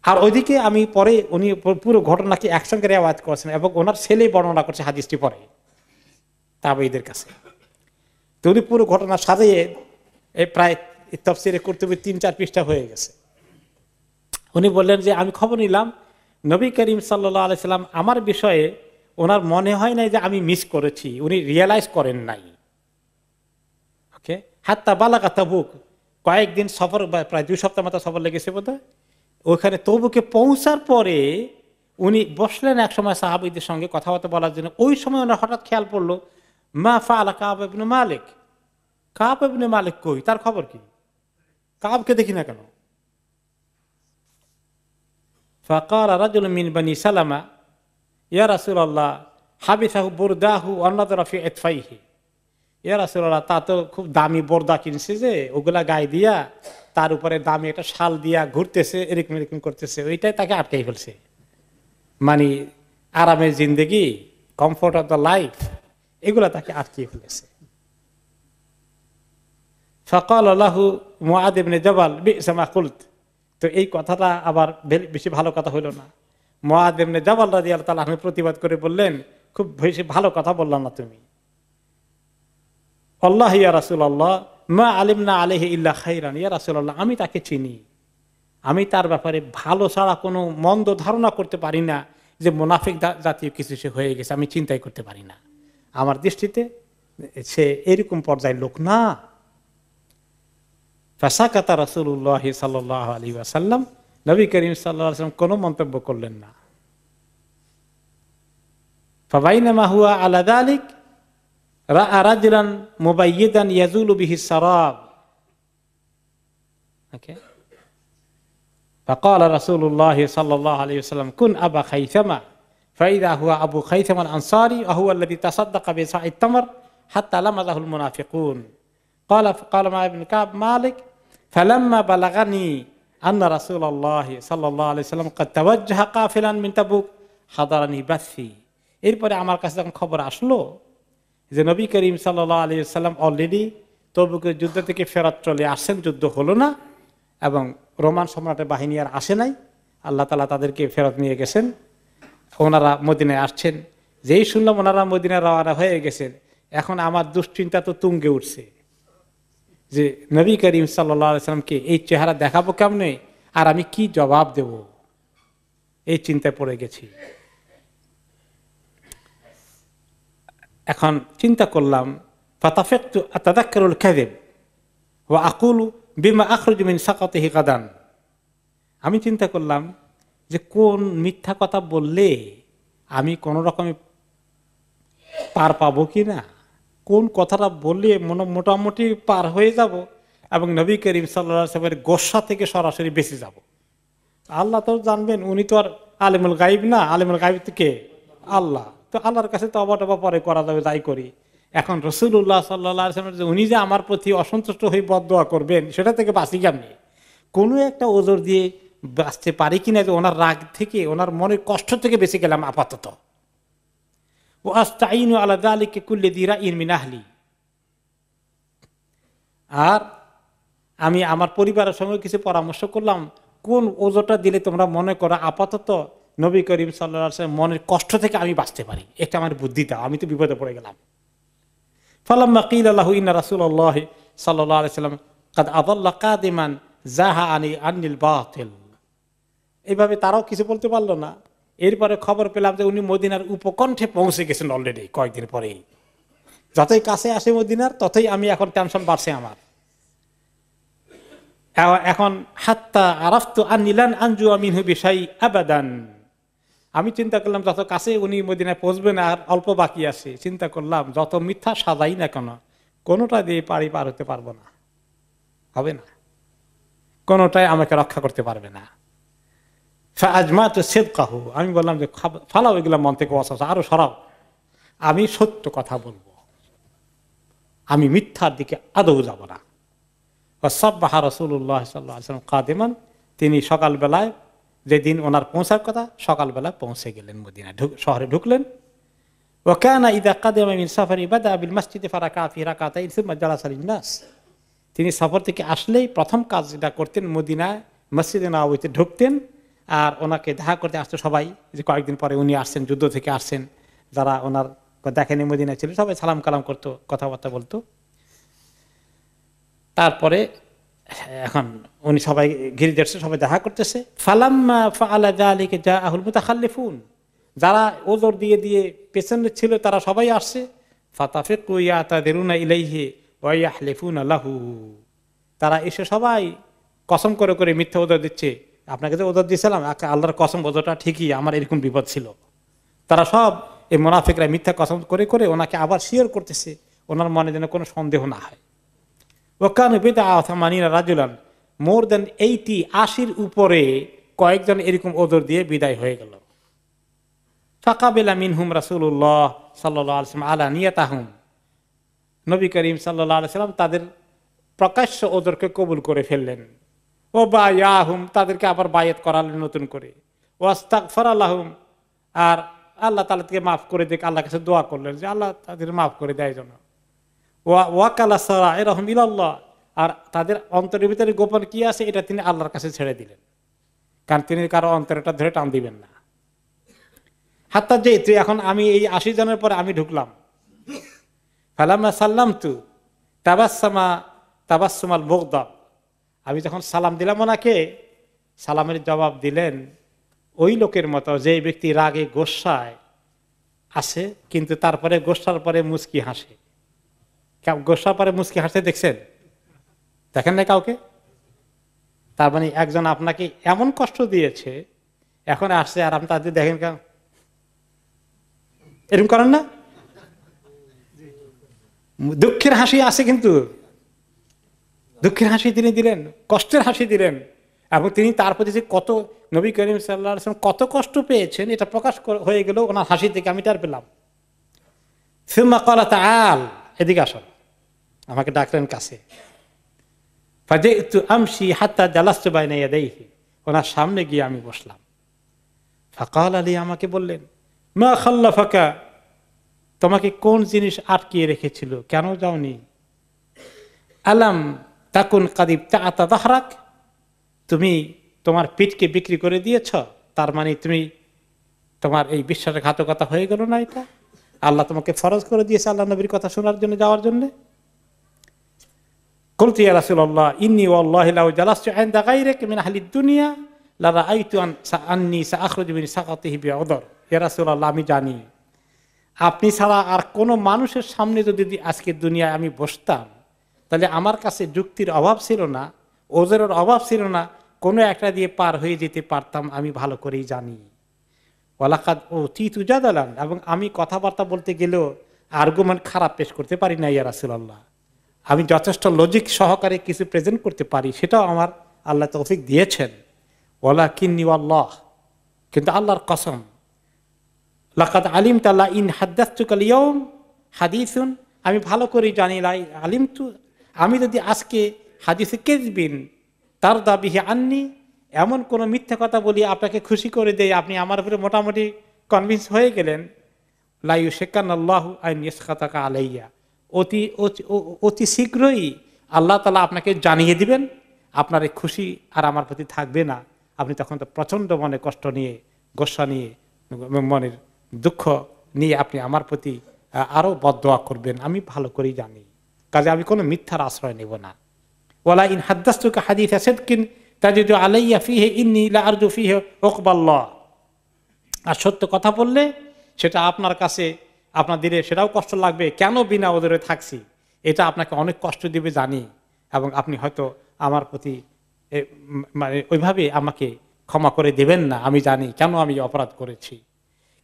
আর ওইদিকে আমি পরে, উনি পুরো ঘটনাকে একসঙ্গে রেওয়ায়াত করছেন এবং ওনার ছেলে বর্ণনা করছে হাদিসটি পরে তাবেঈদের কাছে। তো উনি পুরো ঘটনা সাজিয়ে প্রায় তাফসিরে কুরতুবী 3-4 পৃষ্ঠা হয়ে গেছে। উনি বললেন যে আমি খবর নিলাম নবী করিম সাল্লাল্লাহু আলাইহি সাল্লাম আমার বিষয়ে ওনার মনে হয় নাই যে আমি মিস করেছি, উনি রিয়েলাইজ করেন নাই। ওকে, হাত্তা বালাগা তাবুক, কয়েকদিন সফর, প্রায় 2 সপ্তাহ মতো সফর লেগেছে বোধহয়। ওইখানে তবুকে পৌঁছার পরে উনি বসলেন এক সময় সাহাবীদের সঙ্গে কথাবার্তা বলার জন্য। ওই সময় ওনার হঠাৎ খেয়াল পড়লো, মা ফাআলা কাব ইবনে মালিক, কাব ইবনে মালিক কই, তার খবর কি? কাবকে দেখি না কেন? ফাকাল রাজুলুম মিন বনি সালামা ইয়া রাসূলুল্লাহ হাবিসাহু বুরদাহু ওয়া নাযরা ফি ইতফাইহি। ইয়া রাসূলুল্লাহ, তা তো খুব দামি বোরদা কিনছে, যে ওগুলা গায়ে দিয়া তার উপরে দামি একটা শাল দিয়া ঘুরতেছে, এরকম করতেছে, ওইটাই তাকে আটকাই ফেলছে। মানে আরামের জিন্দেগি, কমফোর্ট অফ দ্য লাইফ, এগুলা তাকে আটকিয়ে ফেলেছে। ফাকাল লাহু মুআদ ইবনে জাবাল বি'সা মা কুলত। তো এই কথাটা আবার বেশি ভালো কথা হইল না। মুআদ ইবনে জাবাল রাদিয়াল্লাহু তাআলা আনহু প্রতিবাদ করে বললেন, খুব বেশি ভালো কথা বললাম না তুমি। আল্লাহ ইয়া রাসূলুল্লাহ মা আলিমনা আলাইহি ইল্লা খাইরান। ইয়া রাসূলুল্লাহ, আমি তাকে চিনি, আমি তার ব্যাপারে ভালো ছাড়া কোনো মন্দ ধারণা করতে পারি না, যে মুনাফিক জাতীয় কিছু সে হয়ে গেছে আমি চিন্তাই করতে পারি না। আমার দৃষ্টিতে সে এরকম পর্যায়ের লোক না। ফাসাকাতা রাসূলুল্লাহ সাল্লাল্লাহু আলাইহি ওয়াসাল্লাম, নবী করিম সাল্লাল্লাহু আলাইহি ওয়াসাল্লাম কোনো মন্তব্য করলেন না। ফাবাইনামা হুয়া আলা যালিক রাআ রাজুলান মুবাইয়িদান ইয়াজুলু বিহি সারাব। ওকে, ফাকাল রাসূলুল্লাহ সাল্লাল্লাহু আলাইহি ওয়াসাল্লাম কুন আবা খাইসামা ফাইদা হুয়া আবু খাইসামা আল আনসারী ওয়া হুয়া আল্লাযী তাসাদদাকা বিসাইত তামর হাত্তা লামাযাহুল মুনাফিকুন। قال ما ابن كعب مالك فلما بلغني আন্না রাসূলুল্লাহ সাল্লাল্লাহু আলাইহি সাল্লাম ক্বাদ তাওয়াজ্জাহা কাফিলান মিন তাবুক হাদারানি বাসি। এরপরে আমার কাছে যখন খবর আসলো যে নবী করিম সাল্লাল্লাহু আলাইহি সাল্লাম অলরেডি তবুকের যুদ্ধ থেকে ফেরত চলে আসছেন, যুদ্ধ হলো না এবং রোমান সম্রাটের বাহিনী আর আসে নাই, আল্লাহ তাআলা তাদেরকে ফেরত নিয়ে গেছেন, ওনারা মদিনায় আসছেন। যেই শুনলাম ওনারা মদিনায় রওনা হয়ে গেছেন, এখন আমার দুশ্চিন্তা তো তুঙ্গে উঠছে যে নবী করিম সাল্লাল্লাহু আলাইহি সাল্লামকে এই চেহারা দেখাবো কেমনে, আর আমি কি জবাব দেব, এই চিন্তায় পড়ে গেছি। এখন চিন্তা করলাম, ফাতাফাক্তু আতাযাক্কারুল কাযিব ওয়া আকুলু বিমা আখরুজু মিন সাকাতিহি গাদান। আমি চিন্তা করলাম যে কোন মিথ্যা কথা বললে আমি কোন রকমে পার পাবো কিনা, কোন কথাটা বললে মোটামুটি পার হয়ে যাব এবং নবী করিম সাল্লাল্লাহু আলাইহি ওয়াসাল্লামের গোসা থেকে সরাসরি বেঁচে যাব। আল্লাহ তো জানবেন, উনি তো আর আলিমুল গায়ব না, আলিমুল গায়ব থেকে আল্লাহ, তো আল্লাহর কাছে তওবা পরে করা যাবে, তাই করি। এখন রাসূলুল্লাহ সাল্লাল্লাহু আলাইহি ওয়াসাল্লাম উনি যে আমার প্রতি অসন্তুষ্ট হয়ে বদদোয়া করবেন, সেটা থেকে বাঁচি কেমনি? কোনো একটা ওজর দিয়ে বাঁচতে পারি কিনা যে ওনার রাগ থেকে, ওনার মনের কষ্ট থেকে বেঁচে গেলাম আপাতত। ওয়াস্তাইনু আলা যালিকা কুল্লি যী রাইন মিন আহলি। আর আমি আমার পরিবারের সঙ্গে কিছু পরামর্শ করলাম, কোন ওজরটা দিলে তোমরা মনে করো আপাতত নবী করিম সাল্লাল্লাহু আলাইহি ওয়াসাল্লাম মনের কষ্ট থেকে আমি বাঁচতে পারি, এটা আমার বুদ্ধি দাও, আমি তো বিপদে পড়ে গেলাম। ফালাম্মা কিলা লাহু ইন্না রাসূলুল্লাহ সাল্লাল্লাহু আলাইহি ওয়াসাল্লাম ক্বাদ আযাল্লা কাদিমান যাহা আনিল বাতিল। এইভাবে তারাও কিছু বলতে পারলো না। এরপরে খবর পেলাম যে উনি মদিনার উপকণ্ঠে পৌঁছে গেছেন অলরেডি কয়েকদিন পরেই। যতই কাছে আসে মদিনার, ততই আমি এখন টেনশন বাড়ছে আমার। এখন হাত্তা আরাফতু আন্নী লান আনজুয়া মিনহু বিশাই আবাদান। আমি চিন্তা করলাম যত কাছে উনি মদিনায় পৌঁছবেন আর অল্প বাকি আছে, চিন্তা করলাম যত মিথ্যা সাজাই না কেন, কোনোটা দিয়ে পার হতে পারবো না, হবে না, কোনোটাই আমাকে রক্ষা করতে পারবে না। ফাআজমাতু সিদকাহু, আমি বললাম যে ফালাও এগুলো মন থেকে ওয়াসওয়াসা, আরো সরাও, আমি সত্য কথা বলবো, আমি মিথ্যার দিকে আদৌ যাব না। ওয়াসাব্বাহা রাসূলুল্লাহ সাল্লাল্লাহু আলাইহি ওয়াসাল্লাম কাদিমান, তিনি সকালবেলায়, যেদিন ওনার পৌঁছার কথা, সকালবেলা পৌঁছে গেলেন মদিনায়, শহরে ঢুকলেন। ওয়া কানা ইযা কাদিমা মিন সাফারি বাদা বিল মসজিদে ফারাকা ফি রাকাতাইন সুম্মা জালাসা লিন-নাস। তিনি সফর থেকে আসলেই প্রথম কাজ যেটা করতেন, মদিনায় মসজিদে নববীতে ঢুকতেন আর ওনাকে দেখা করতে আসতো সবাই, যে কয়েকদিন পরে উনি আসছেন, যুদ্ধ থেকে আসছেন, যারা ওনার দেখেনি মদিনায় ছিল সবাই সালাম কালাম করতো, কথাবার্তা বলতো। তারপরে এখন উনি সবাই ঘিরে যাচ্ছে, সবাই দেখা করতেছে। ফালাম্মা ফাআলা যালিকা জাআহুল মুতাখাল্লিফুন, যারা ওজর দিয়ে দিয়ে পেছনে ছিল তারা সবাই আসছে। ফাতাফিকু ইয়াতাদিরুনা ইলাইহি ওয়া ইয়াহলিফুনা লাহু, তারা এসে সবাই কসম করে করে মিথ্যা ওজর দিচ্ছে, আপনাকে যে ওজর দিয়েছিলাম আল্লাহর কসম, ওজরটা ঠিকই, আমার এরকম বিপদ ছিল। তারা সব এই মুনাফিকরা মিথ্যা কসম করে করে ওনাকে আবার শিওর করতেছে, ওনার মনে যেন কোনো সন্দেহ না হয়। ওয়াকানু বিদআ সামানিনা রাজুলান, মোর দেন 80 উপরে কয়েকজন এরকম ওজর দিয়ে বিদায় হয়ে গেল। ফাকাবিলা মিনহুম রাসূলুল্লাহ সাল্লাল্লাহু আলাইহি ওয়াসাল্লাম আলানিয়াতাহুম, নবী করিম সাল্লাল্লাহু আলাইহি ওয়াসাল্লাম তাদের প্রকাশ্য ওজরকে কবুল করে ফেললেন। ও বায়াহুম, তাদেরকে আবার বায়াত করালেন নতুন করে। ওয়াস্তাগফারা লাহুম, আর আল্লাহ তাআলা থেকে মাফ করে দিক, আল্লাহর কাছে দোয়া করলেন যে আল্লাহ তাদের মাফ করে দেয় যেন। ওয়াকালা সারাইরহুম ইলাল্লাহ, আর তাদের অন্তরের ভিতরে গোপন কি আছে এটা তিনি আল্লাহর কাছে ছেড়ে দিলেন, কারণ তিনি কারো অন্তরটা ধরে টান দিবেন না। হাত্তা যেহেতু এখন আমি এই 80 জনের পরে আমি ঢুকলাম। ফালাম্মা সাল্লামতু তাবাসসুমাল বুগদা, আমি যখন সালাম দিলাম ওনাকে, সালামের জবাব দিলেন ওই লোকের মতো যে ব্যক্তি রাগে গোসায় আসে কিন্তু তারপরে গোসার পরে মুচকি হাসে। গোসার পরে মুচকি হাসতে দেখছেন? দেখেন না কাউকে? তার মানে একজন আপনাকে এমন কষ্ট দিয়েছে, এখন আসছে আর আপনি তাদের দেখেন এরকম করেন না? দুঃখের হাসি আছে, কিন্তু দুঃখের হাসি তিনি দিলেন, কষ্টের হাসি দিলেন, এবং তিনি তার প্রতি যে কত নবী করিম সাল্লাল্লাহু আলাইহি ওয়াসাল্লাম কত কষ্ট পেয়েছেন এটা প্রকাশ হয়ে গেল ওনার হাসি থেকে, আমি টের পেলাম। সুম্মা ক্বালা তাআল, এদিকে আসো, আমাকে ডাকলেন কাছে। ফাজিতু আমশি হাত্তা জালাস্তু বাইনা ইয়াদাইহি, ওনার সামনে গিয়ে আমি বসলাম। ফাকাল আলী, আমাকে বললেন, মা খাল্লাফাকা, তোমাকে কোন জিনিস আটকিয়ে রেখেছিল, কেন যাওনি? আলাম তাকুন কাদিব তাআতা যাহরাক, তুমি তোমার পিঠকে বিক্রি করে দিয়েছ, তার মানে তুমি তোমার এই বিশ্বাসঘাতকতা হয়ে গেল না? এটা আল্লাহ তোমাকে ফরজ করে দিয়েছে আল্লাহ নবীর কথা শোনার জন্য, যাওয়ার জন্য। কুলতু ইয়া রাসূলুল্লাহ ইন্নী ওয়াল্লাহি লাউ জালাসতু ইনদা গায়রিকা মিন আহলিদ দুনিয়া লা রাআইতু আন্নী সাআখরুজু মিন সাকাতিহি বিউযর। ইয়া রাসূলুল্লাহ, আমি জানি আপনি ছাড়া আর কোনো মানুষের সামনে যদি আজকে দুনিয়ায় আমি বসতাম, তাহলে আমার কাছে যুক্তির অভাব ছিল না, ওজরের অভাব ছিল না, কোনো একটা দিয়ে পার হয়ে যেতে পারতাম, আমি ভালো করেই জানি। ওয়ালাকাদ উতীতু জাদালান, এবং আমি কথাবার্তা বলতে গেলেও আর্গুমেন্ট খারাপ পেশ করতে পারি না ইয়া রাসূলুল্লাহ, আমি যথেষ্ট লজিক সহকারে কিছু প্রেজেন্ট করতে পারি, সেটাও আমার আল্লাহ তৌফিক দিয়েছেন। ওয়ালাকিন্নী আল্লাহ, কিন্তু আল্লাহর কসম, লাকাদ আলিমতা লা ইন হাদাসতুকা আল-ইয়াওম হাদিসুন, আমি ভালো করেই জানি, আলিমতু, আমি যদি আজকে হাদিসে কেযবিন তারদা বিহি আন্নি, এমন কোন মিথ্যা কথা বলি আপনাকে খুশি করে দেয়, আপনি আমার উপরে মোটামুটি কনভিন্স হয়ে গেলেন, লা ইউশিকানাল্লাহু আন ইয়াসখাতাকা আলাইয়া, অতি শীঘ্রই আল্লাহ তাআলা আপনাকে জানিয়ে দিবেন আপনার এই খুশি আর আমার প্রতি থাকবে না। আপনি তখন তো প্রচন্ড মনে কষ্ট নিয়ে, গোসা নিয়ে, মনের দুঃখ নিয়ে আপনি আমার প্রতি আরো বদদোয়া করবেন, আমি ভালো করেই জানি, কাজে আমি কোনো মিথ্যার আশ্রয় নেব না। ওয়ালা ইন হাদাসতুকা হাদিসা সিদকিন তাজিদু আলাইয়া ফিহি ইন্নী লা আরজু ফিহি উকবাল্লাহ, আর সত্য কথা বললে সেটা আপনার কাছে, আপনার দিলে সেটাও কষ্ট লাগবে, কেন বিনা ওজরে থাকছি, এটা আপনাকে অনেক কষ্ট দিবে জানি, এবং আপনি হয়তো আমার প্রতি মানে ওইভাবে আমাকে ক্ষমা করে দেবেন না, আমি জানি কেন আমি অপরাধ করেছি,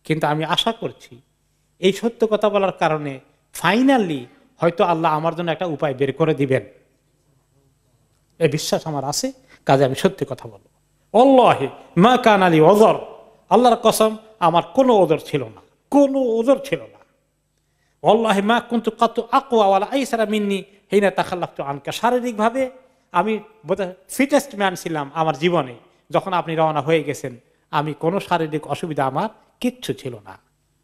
কিন্তু আমি আশা করছি এই সত্য কথা বলার কারণে ফাইনালি হয়তো আল্লাহ আমার জন্য একটা উপায় বের করে দিবেন, এই বিশ্বাস আমার আছে, কাজে আমি সত্যি কথা বলবো। আল্লাহি মা কান আলী ওজর, আল্লাহর কসম আমার কোনো ওজর ছিল না, কোনো ওজর ছিল না। আল্লাহি মা কুনতু কাতু আকওয়া ওয়ালা আইসারা মিন্নি হিনা তাখাল্লাফতু আনকা, শারীরিকভাবে আমি ফিটেস্ট ম্যান ছিলাম আমার জীবনে, যখন আপনি রওনা হয়ে গেছেন আমি কোনো শারীরিক অসুবিধা আমার কিচ্ছু ছিল না,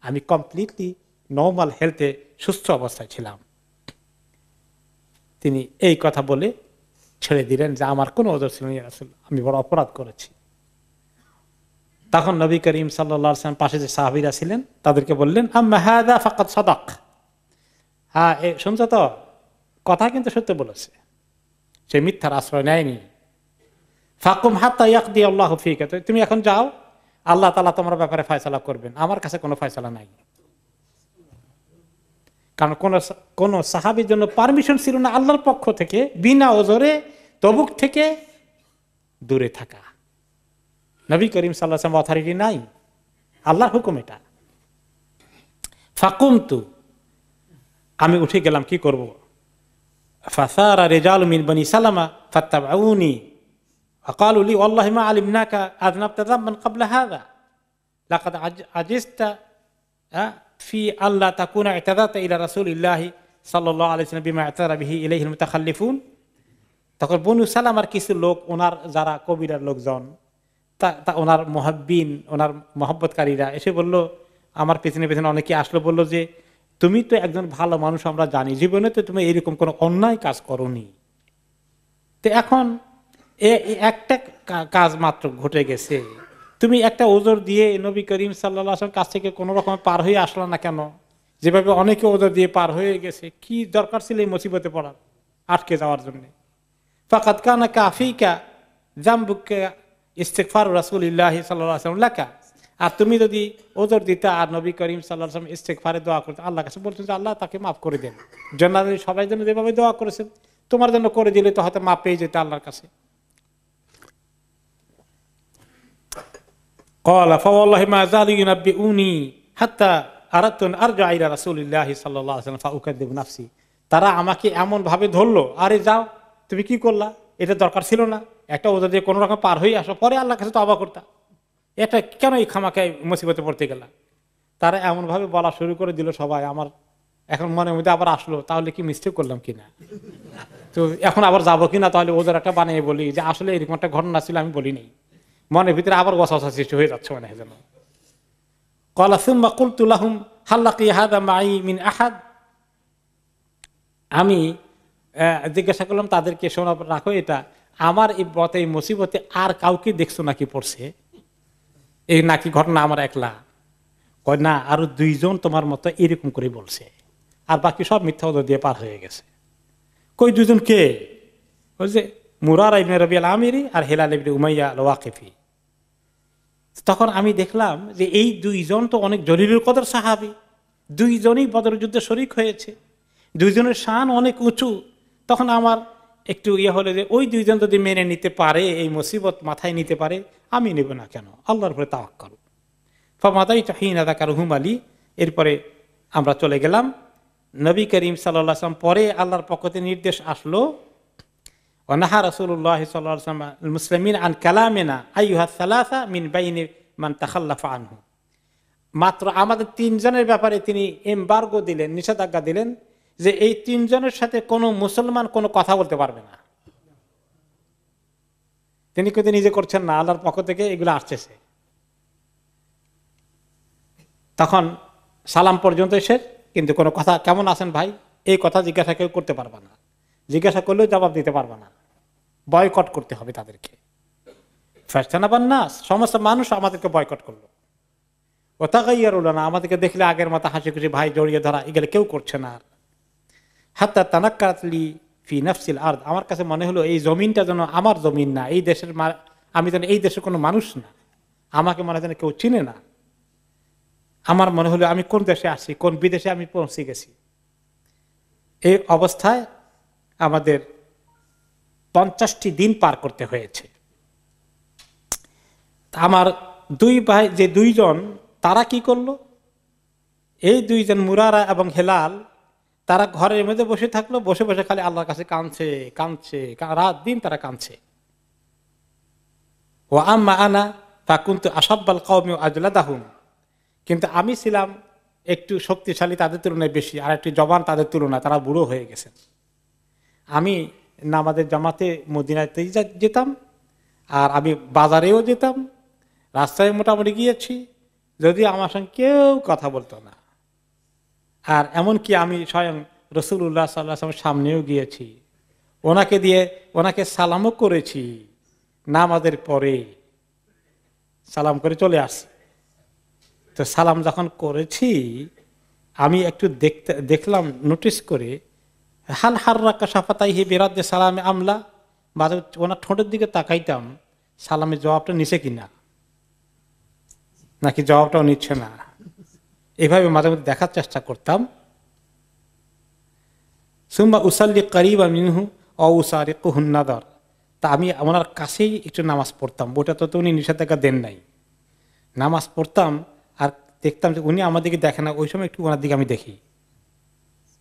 আমি কমপ্লিটলি নর্মাল হেলথে সুস্থ অবস্থায় ছিলাম। তিনি এই কথা বলে ছেড়ে দিলেন যে আমার কোনো ওজর ছিল না, আমি বড় অপরাধ করেছি। তখন নবী করিম সাল্লাল্লাহু আলাইহি ওয়াসাল্লাম পাশে যে সাহাবীরা ছিলেন তাদেরকে বললেন, আম্মা হাযা ফাকাদ সাদাক, হ্যাঁ শুনছো তো, কথা কিন্তু সত্য বলেছে, সে মিথ্যার আশ্রয় নেয়নি। ফাকুম হাত্তা ইয়াকদি আল্লাহু ফিকা, তুমি এখন যাও, আল্লাহ তাআলা তোমার ব্যাপারে ফয়সালা করবেন, আমার কাছে কোনো ফয়সালা নাই। কারণ কোন সাহাবীর জন্য পারমিশন ছিল না আল্লাহর পক্ষ থেকে বিনা ওজরে তবুক থেকে দূরে থাকা। নবী করিম সাল্লাল্লাহু আলাইহি ওয়াসাল্লাম অথরিটি নাই, আল্লাহর হুকুম এটা। ফাকুমতু, আমি উঠে গেলাম, কি করব? ফাসারা রিজালু মিন বনি সালামা ফাত্তাবাউনি ফাকালু লি ওয়াল্লাহি মা আলিমনাকা আযনাবতা যামবান ক্বাবলা হাযা লাকাদ আজিজতা ফি আল্লাহ তাকুনা ইতাদাতা ইলা রাসূলিল্লাহি সাল্লাল্লাহু আলাইহি ওয়াসাল্লাম বিমা ইতারা বিহি ইলাইহিল মুতাখাল্লিফুন। তখন বনু সালামার কিছু লোক, ওনার যারা কবিরার লোকজন, তা ওনার মুহাব্বিন, ওনার মহব্বতকারীরা এসে বলল, আমার পেছনে পেছনে অনেকে আসলো, বলল যে তুমি তো একজন ভালো মানুষ, আমরা জানি জীবনে তো তুমি এরকম কোনো অন্যায় কাজ করোনি, তো এখন একটা কাজ মাত্র ঘটে গেছে, তুমি একটা ওজর দিয়ে নবী করিম সাল্লাল্লাহু আলাইহি ওয়াসাল্লাম কাছ থেকে কোনো রকম পার হয়ে আসলো না কেন? যেভাবে অনেকে ওজর দিয়ে পার হয়ে গেছে, কি দরকার ছিল এই মুসিবতে পড়ার, আটকে যাওয়ার জন্য? ফাকাদ কানা কাফিকা যামবুকা ইস্তিগফার রাসূলিল্লাহি সাল্লাল্লাহু আলাইহি ওয়াসাল্লাম লাকা, আর তুমি যদি ওজর দিতে আর নবী করিম সাল্লাল্লাহু আলাইহি ওয়াসাল্লাম ইস্তিগফারে দোয়া করতে, আল্লাহর কাছে বলতেন যে আল্লাহ তাকে মাফ করে দেন, জান্নাতের সবাই জন্য যেভাবে দোয়া করেছেন তোমার জন্য করে দিলে তো হয়তো মাফ পেয়ে যেতে আল্লাহর কাছে। ক্বালা ফাওয়াল্লাহি মা যালু ইউনাব্বিউনি হাত্তা আরাদতু আন আরজা ইলা রাসূলিল্লাহি সাল্লাল্লাহু আলাইহি ওয়াসাল্লাম ফাউকাদ্দিবু নাফসি, তারা আমাকে এমন ভাবে ধরলো, আরে যাও তুমি কি করলা, এটা দরকার ছিল না, একটা ওজর দিয়ে কোনো রকম পার হয়ে আসো, পরে আল্লাহর কাছে তওবা করতা, এটা কেন এই খামাখায় মুসিবতে পড়তে গেলা? তারা এমন ভাবে বলা শুরু করে দিল, সবাই আমার এখন মনের মধ্যে আবার আসলো, তাহলে কি মিস্টেক করলাম কিনা, তো এখন আবার যাবো কিনা, তাহলে ওদের একটা বানিয়ে বলি যে আসলে এরকম একটা ঘটনা ছিল, আমি বলি নেই। মনের ভিতরে আবার ওয়াসওয়াসা সৃষ্টি হয়ে যাচ্ছে মনে হয় যেন। ক্বালা সুম্মা কুলতু লাহুম হাল লাকি হাযা মাই মিন আহাদ, আমি জিজ্ঞাসা করলাম তাদেরকে, শোনা রাখো, এটা আমার এই মুসিবতে আর কাউকে দেখছো নাকি পড়ছে, এই নাকি ঘটনা আমার একলা? কয় না, আরো 2 জন তোমার মতো এরকম করে বলছে, আর বাকি সব মিথ্যা ওদের দিয়ে পার হয়ে গেছে। কই 2 জন কে? ওই যে মুরারা ইবনে রবিআল আমিরি আর হিলাল ইবনে উমাইয়া আল ওয়াকিফি। তখন আমি দেখলাম যে এই 2 জন তো অনেক জলিলুল কদর সাহাবী, 2 জনই বদর যুদ্ধে শরীক হয়েছে, 2 জনের শান অনেক উঁচু। তখন আমার একটু হলো যে ওই 2 জন যদি মেনে নিতে পারে, এই মুসিবত মাথায় নিতে পারে, আমি নেব না কেন? আল্লাহর উপরে তাওয়াক্কুল। ফামাদাইতু হিনা যাকারহুম আলী। এরপরে আমরা চলে গেলাম নবী করিম সাল্লাল্লাহু আলাইহি ওয়াসাল্লাম, পরে আল্লাহর পক্ষ থেকে নির্দেশ আসলো, ওয়ানাহা রাসূলুল্লাহ সাল্লাল্লাহু আলাইহি ওয়াসাল্লাম আল মুসলিমিন আন কালামিনা আইয়ুহা সালাসা মিন বাইনি মান তাখাল্লাফা আনহু। মাত্র আমাদের 3 জনের ব্যাপারে তিনি এমবার্গো দিলেন, নিষেধাজ্ঞা দিলেন যে এই 3 জনের সাথে কোনো মুসলমান কোনো কথা বলতে পারবে না। তিনি কিন্তু নিজে করছেন না, আল্লাহর পক্ষ থেকে এগুলো আসছে। তখন সালাম পর্যন্ত এসে, কিন্তু কোনো কথা, কেমন আছেন ভাই, এই কথা জিজ্ঞাসা কেউ করতে পারবে না, জিজ্ঞাসা করলেও জবাব দিতে পারবে না, বয়কট করতে হবে তাদেরকে। ফাশতানাবান নাস, সমস্ত মানুষ আমাদেরকে বয়কট করলো। ওয়াতাগাইয়ারুল না, আমাদেরকে দেখলে আগের মতো হাসি খুশি ভাই জড়িয়ে ধরা এগুলো কেউ করছে না। আর হাত্তা তানাক্কারাত লি ফি নাফসিল আরদ, আমার কাছে মনে হলো এই জমিনটা যেন আমার জমিন না, এই দেশের আমি যেন এই দেশের কোনো মানুষ না, আমাকে মনে হয় যেন কেউ চিনে না। আমার মনে হলো আমি কোন দেশে আসি, কোন বিদেশে আমি পৌঁছে গেছি। এই অবস্থায় আমাদের 50টি দিন পার করতে হয়েছে। আমার 2 ভাই, যে 2 জন, তারা কি করলো, এই 2 জন মুরারা এবং হেলাল, তারা ঘরের মধ্যে বসে থাকলো, বসে বসে খালি আল্লাহর কাছে কাঁদছে কাঁদছে, রাত দিন তারা কাঁদছে। ও আম্মা আনা ফাকুনতু আসাব্বাল কওমি আজলাদাহুম, কিন্তু আমি ছিলাম একটু শক্তিশালী তাদের তুলনায় বেশি, আর একটু জবান তাদের তুলনায়, তারা বুড়ো হয়ে গেছেন। আমি নামাজের জামাতে মদিনাতেই যেতাম, আর আমি বাজারেও যেতাম, রাস্তায় মোটামুটি গিয়েছি, যদি আমার সঙ্গে কেউ কথা বলতো না। আর এমনকি আমি স্বয়ং রাসূলুল্লাহ সাল্লাল্লাহু আলাইহি ওয়াসাল্লামের সামনেও গিয়েছি, ওনাকে সালামও করেছি, নামাজের পরে সালাম করে চলে আসি। তো সালাম যখন করেছি, আমি একটু দেখলাম, নোটিস করে, হাল হাররাকা শাফাতাইহি বিরাদ্দি সালামে আমলা, মাঝে ওনার ঠোঁটের দিকে তাকাইতাম, সালামের জবাবটা নিছে কিনা, নাকি জবাবটাও নিচ্ছে না, এভাবে মাঝে মধ্যে দেখার চেষ্টা করতাম। সুম্মা উসাল্লি কারিবা মিনহু আও উসারিকুহুন নাদার, তা আমি ওনার কাছেই একটু নামাজ পড়তাম, ওটা তো উনি নিষেধাজ্ঞা দেন নাই, নামাজ পড়তাম আর দেখতাম যে উনি আমার দিকে দেখে না, ওই সময় একটু ওনার দিকে আমি দেখি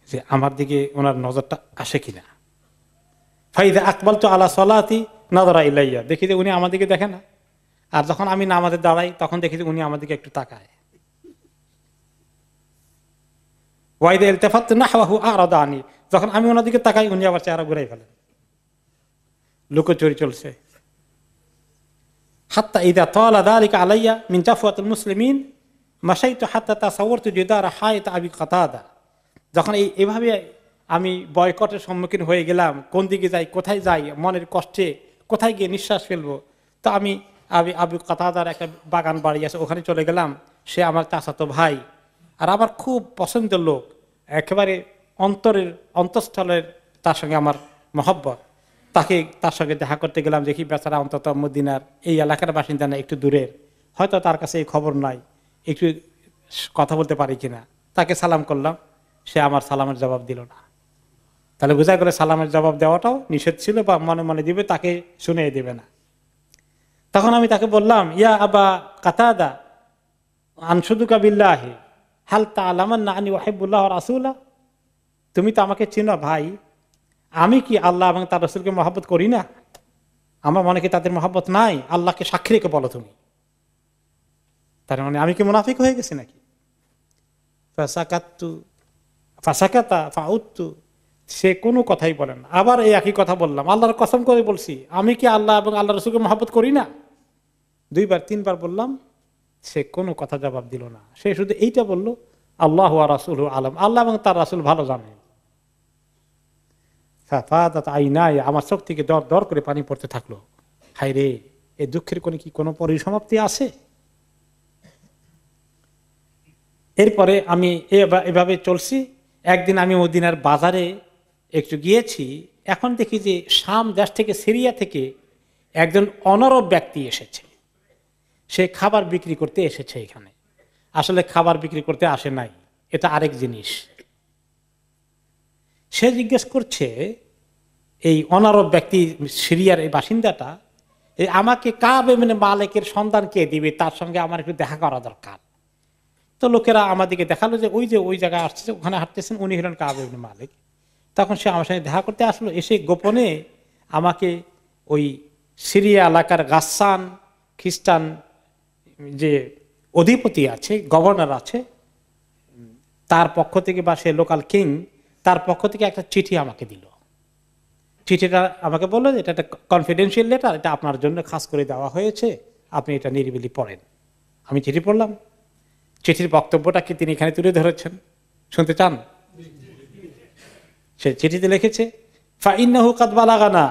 যে আমার দিকে ওনার নজরটা আসে কিনা। ফাইদা আকবালতু আলা সালাতি নাযারা ইলাইয়া, দেখি যে উনি আমার দিকে দেখে না, আর যখন আমি নামাজে দাঁড়াই তখন দেখি যে উনি আমার দিকে একটু তাকায়। ওয়াইদা ইলতাফাততু নাহওয়াহু আরাদা আনি, যখন আমি ওনার দিকে তাকাই উনি আবার চেহারা ঘুরাই ফেলেন, লুকোচুরি চলছে। হাত্তা ইদা তালা যালিকা আলাইয়া মিন জাফওয়াতিল মুসলিমিন মাশাইতু হাত্তা তাসাওয়ারতু জিদারা হায়াত আবি কাতাদা, যখন এইভাবে আমি বয়কটের সম্মুখীন হয়ে গেলাম, কোন দিকে যাই, কোথায় যাই, মনের কষ্টে কোথায় গিয়ে নিঃশ্বাস ফেলবো, তো আমি আবু কাতাদার একটা বাগান বাড়ি আছে, ওখানে চলে গেলাম। সে আমার চাচাতো ভাই, আর আমার খুব পছন্দের লোক, একেবারে অন্তঃস্থলের তার সঙ্গে আমার মহব্বত। তার সঙ্গে দেখা করতে গেলাম, দেখি বেচারা অন্তত মদিনার এই এলাকার বাসিন্দা না, একটু দূরের, হয়তো তার কাছে এই খবর নাই, একটু কথা বলতে পারি কিনা। তাকে সালাম করলাম, সে আমার সালামের জবাব দিল না। তাহলে বোঝা গেল সালামের জবাব দেওয়াটাও নিষেধ ছিল, বা মনে মনে দিবে, তাকে শুনে দেবে না। তখন আমি তাকে বললাম, ইয়া আবা কাতাদা আনশুদুকা বিল্লাহি হাল তা'লামান্না আন্নী উহিব্বুল্লাহ ওয়া রাসূলা, তুমি তো আমাকে চিনো ভাই, আমি কি আল্লাহ এবং তার রাসূলকে মহব্বত করি না? আমার মনে কি তাদের মহব্বত নাই? আল্লাহকে সাক্ষী রেখে বলো তুমি। তার মানে আমি কি মুনাফিক হয়ে গেছি নাকি? ফাসাকাতু, ফাসাকাতা ফাউত্তু, সে কোনো কথাই বলেন। আবার এই একই কথা বললাম, আল্লাহর কসম করে বলছি, আমি কি আল্লাহ এবং আল্লাহ রসুলকে মহব্বত করি না? 2-3 বার বললাম, সে কোনো কথা জবাব দিল না। সে শুধু এইটা বলল, আল্লাহ ওয়া রাসূলুহু আলাম, আল্লাহ এবং তার রাসূল ভালো জানেন। ফাফাদাত আইনায়, আমার চোখ থেকে দর দর করে পানি পড়তে থাকলো। হায় রে, এই দুঃখের কোনো পরিসমাপ্তি আছে? এরপরে আমি এভাবে চলছি। একদিন আমি মদিনার বাজারে একটু গিয়েছি, এখন দেখি যে শাম দেশ থেকে, সিরিয়া থেকে একজন অনারব ব্যক্তি এসেছে। সে খাবার বিক্রি করতে এসেছে এখানে। আসলে খাবার বিক্রি করতে আসে নাই, এটা আরেক জিনিস। সে জিজ্ঞেস করছে, এই অনারব ব্যক্তি, সিরিয়ার এই বাসিন্দাটা, আমাকে কাব ইবনে মালিকের সন্ধান কে দিবে, তার সঙ্গে আমার একটু দেখা করা দরকার। তো লোকেরা আমাদেরকে দেখালো যে ওই জায়গায় আসছে, ওখানে হাঁটতেছেন, উনি হলেন কাব ইবনে মালিক। তখন সে আমার সঙ্গে দেখা করতে আসলো। এসে গোপনে আমাকে ওই সিরিয়া এলাকার গাসসান খ্রিস্টান যে অধিপতি আছে, গভর্নর আছে, তার পক্ষ থেকে, বা সে লোকাল কিং, তার পক্ষ থেকে একটা চিঠি আমাকে দিল। চিঠিটা আমাকে বললো যে এটা একটা কনফিডেন্সিয়াল লেটার, এটা আপনার জন্য খাস করে দেওয়া হয়েছে, আপনি এটা নিরিবিলি পড়েন। আমি চিঠি পড়লাম। চিঠির বক্তব্যটা কি তিনি এখানে তুলে ধরেছেন, শুনতে চান? সে চিঠিতে লিখেছে, ফাইন্নাহু কাদ বালাগানা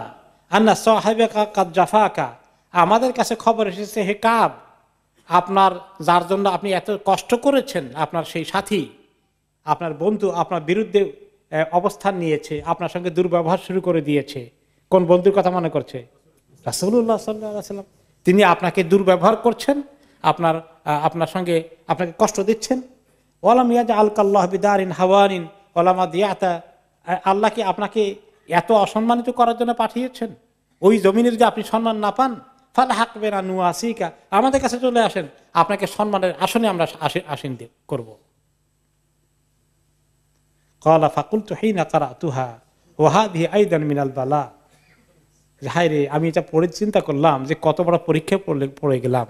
আন্না সাহিবাকা কাদ জাফাকা, আমাদের কাছে খবর এসেছে হে কাব, আপনার যার জন্য আপনি এত কষ্ট করেছেন, আপনার সেই সাথী, আপনার বন্ধু আপনার বিরুদ্ধে অবস্থান নিয়েছে, আপনার সঙ্গে দুর্ব্যবহার শুরু করে দিয়েছে। কোন বন্ধুর কথা মনে করছে? রাসূলুল্লাহ সাল্লাল্লাহু আলাইহি ওয়াসাল্লাম। তিনি আপনাকে দুর্ব্যবহার করছেন, আপনার সঙ্গে আপনাকে কষ্ট দিচ্ছেন। ওয়ালাম ইয়াজআল কাল্লাহু বিদারিন হাওয়ানিন ওয়ালামা দিয়াতা, আল্লাহ কি আপনাকে এত অসম্মানিত করার জন্য পাঠিয়েছেন? ওই জমিনে যদি আপনি সম্মান না পান, ফালহাক বিনা নুয়াসিকা, আমাদের কাছে চলে আসেন, আপনাকে সম্মানের আসনে আমরা আসীন করব। ক্বালা ফাকুলতু হিনা ক্বারাতুহা ওয়া হাযিহি আইদান মিনাল বালা, হায় রে, আমি এটা পড়ে চিন্তা করলাম যে কত বড় পরীক্ষা পড়ে গেলাম।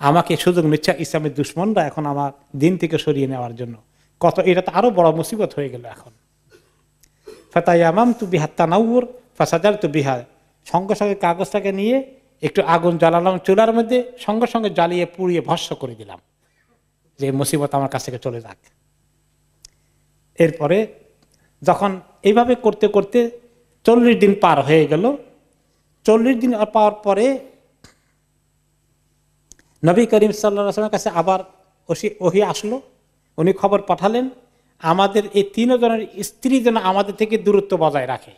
আমাকে সুযোগ নিচ্ছে ইসলামের দুশমনরা এখন আমার দিন থেকে সরিয়ে নেওয়ার জন্য। এটা তো আরো বড় মুসিবত হয়ে গেল এখন। ফাতায়ামামতু বিহা তানাউর ফাসাজারতু বিহা, সঙ্গে সঙ্গে কাগজটাকে নিয়ে একটু আগুন জ্বালালাম চুলার মধ্যে, সঙ্গে সঙ্গে জ্বালিয়ে পুড়িয়ে ভস্ম করে দিলাম, যে মুসিবত আমার কাছ থেকে চলে যাক। এরপরে যখন এইভাবে করতে করতে 40 দিন পার হয়ে গেল, 40 দিন পাওয়ার পরে নবী করিম সাল্লাল্লাহু আলাইহি ওয়াসাল্লামের কাছে আবার ওহী আসলো। উনি খবর পাঠালেন, আমাদের এই 3 জনের স্ত্রী যেন আমাদের থেকে দূরত্ব বজায় রাখে,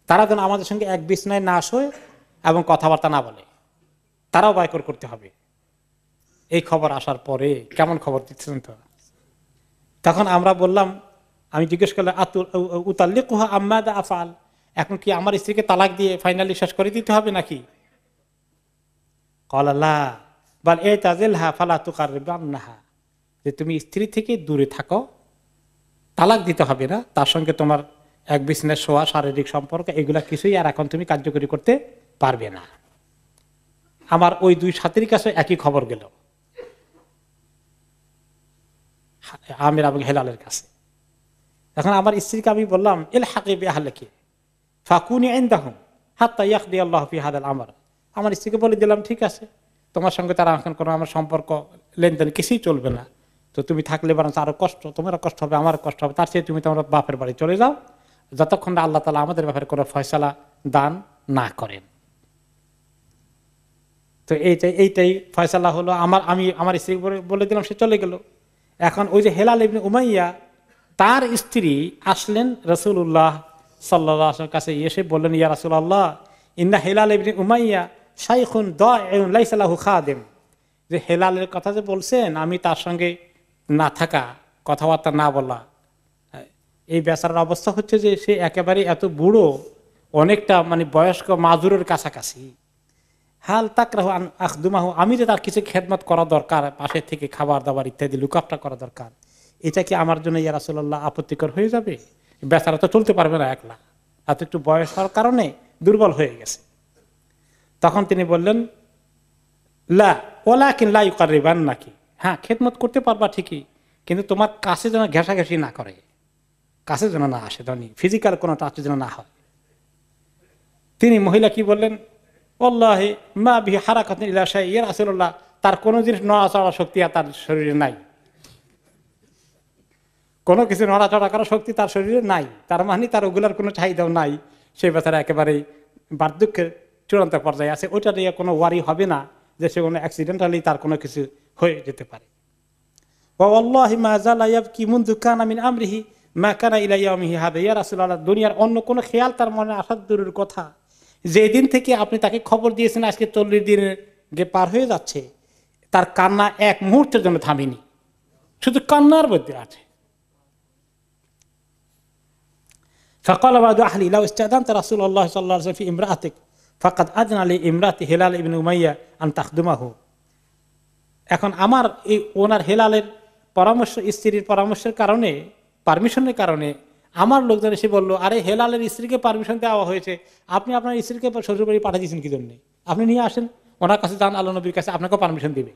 তারা যেন আমাদের সঙ্গে এক বিছানায় না শোয় এবং কথাবার্তা না বলে, তারাও বাইকট করতে হবে। এই খবর আসার পরে কেমন খবর দিচ্ছেন তো? তখন আমরা বললাম, আমি জিজ্ঞেস করলাম, উতাল্লিকুহা আম্মাদা আফআল, এখন কি আমার স্ত্রীকে তালাক দিয়ে ফাইনালি শেষ করে দিতে হবে নাকি? ক্বালা লা বাল ইতাজিলহা ফালা তুকাররিবান্নাহা, যে তুমি স্ত্রী থেকে দূরে থাকো, তালাক দিতে হবে না, তার সঙ্গে তোমার এক বিছানায় শোয়া, শারীরিক সম্পর্ক, এগুলা কিছুই আর এখন তুমি কার্যকরী করতে পারবে না। আমার ওই 2 সাথীর কাছে একই খবর গেল, আমির এবং হেলালের কাছে। এখন আমার স্ত্রীকে আমি বললাম, ইলহাকি বিআহলিকি ফাকুনি ইনদাহুম হাত্তা ইয়াকদি আল্লাহু ফি হাদাল আমর। আমার স্ত্রীকে বলে দিলাম, ঠিক আছে, তোমার সঙ্গে তারা এখন কোনো আমার সম্পর্ক লেনদেন কিছুই চলবে না, তো তুমি থাকলে বরং আরো কষ্ট, তোমারও কষ্ট হবে, আমারও কষ্ট হবে, তার চেয়ে তুমি তোমার বাপের বাড়ি চলে যাও, যতক্ষণ না আল্লাহ তাআলা আমাদের ব্যাপারে কোনো ফয়সালা দান না করেন। তো এইটাই ফয়সালা হলো। আমার স্ত্রীকে বলে দিলাম, সে চলে গেল। এখন ওই যে হেলাল ইবনে উমাইয়া, তার স্ত্রী আসলেন রাসূলুল্লাহ সাল্লাল্লাহু আলাইহি ওয়াসাল্লামের কাছে, এসে বললেন, ইয়া রাসূলুল্লাহ, ইন্না হেলাল ইবনে উমাইয়া শাইখুন দাঈউন লাইসা লাহু খাদিম, যে হেলালের কথা যে বলছেন, আমি তার সঙ্গে না থাকা, কথাবার্তা না বলা, এই বেচারার অবস্থা হচ্ছে যে সে একেবারে এত বুড়ো, অনেকটা মানে বয়স্ক মাজুরের কাছাকাছি। হাল তাকরাহু আন আখদুমাহু, আমি যে তার কিছু খেদমত করা দরকার, পাশে থেকে খাবার দাবার ইত্যাদি লুকআফটা করা দরকার, এটা কি আমার জন্য ইয়া রাসূলুল্লাহ আপত্তিকর হয়ে যাবে? বেচারা তো চলতে পারবে না একলা, এত একটু বয়স হওয়ার কারণে দুর্বল হয়ে গেছে। তখন তিনি বললেন, লা ওয়ালাকিন লা ইউকাররিবান্নাকি, হ্যাঁ খেদমত করতে পারবা ঠিকই, কিন্তু তোমার কাছে যেন ঘেঁষাঘেঁষি না করে, কাছে যেন না আসে, ধনী ফিজিক্যাল কোনো টাচ যেন না হয়। তিনি মহিলা কি বললেন, আল্লাহি মা বিহি হারাকাতুন ইলা শাই, ইয়া রাসূলুল্লাহ, তার কোনো জিনিস নড়াচড়ার শক্তি আর তার শরীরে নাই, কোনো কিছু নড়াচড়া করার শক্তি তার শরীরে নাই, তার মানে তার ওগুলার কোনো চাহিদাও নাই, সেই বেচারা একেবারেই বার্ধক্যের চূড়ান্ত পর্যায়ে আছে। ওইটা নিয়ে কোনো ওয়ারি হবে না যে সে কোনো অ্যাক্সিডেন্টালি তার কোনো কিছু হয়ে যেতে পারে। ওয়াল্লাহি মা যালা ইয়াবকি মুনযু কানা মিন আমরিহি মা কানা ইলা ইয়াউমিহি হাদা, ইয়া রাসূলুল্লাহ, দুনিয়ার অন্য কোনো খেয়াল তার মনে আসার দূরের কথা, যেদিন থেকে আপনি তাকে খবর দিয়েছেন আজকে 40 দিনের যে পার হয়ে যাচ্ছে, তার কান্না এক মুহূর্তের জন্য থামেনি, শুধু কান্নার মধ্যে আছে। فقال بعض أهلي لو استأذنت رسول الله صلى الله عليه وسلم في امرأتك فقد أذن لامرأة هلال ابن أمية أن تخدمه। এখন আমার এই ওনার হেলালের পরামর্শ, স্ত্রীর পরামর্শের কারণে, পারমিশনের কারণে আমার লোকজন এসে বললো, আরে হেলালের স্ত্রীকে পারমিশন দেওয়া হয়েছে, আপনি আপনার স্ত্রীকে শ্বশুরবাড়ি পাঠিয়ে দিয়েছেন কি জন্য? আপনি নিয়ে আসেন, ওনার কাছে যান, আল্লাহ নবীর কাছে, আপনাকেও পারমিশন দিবে।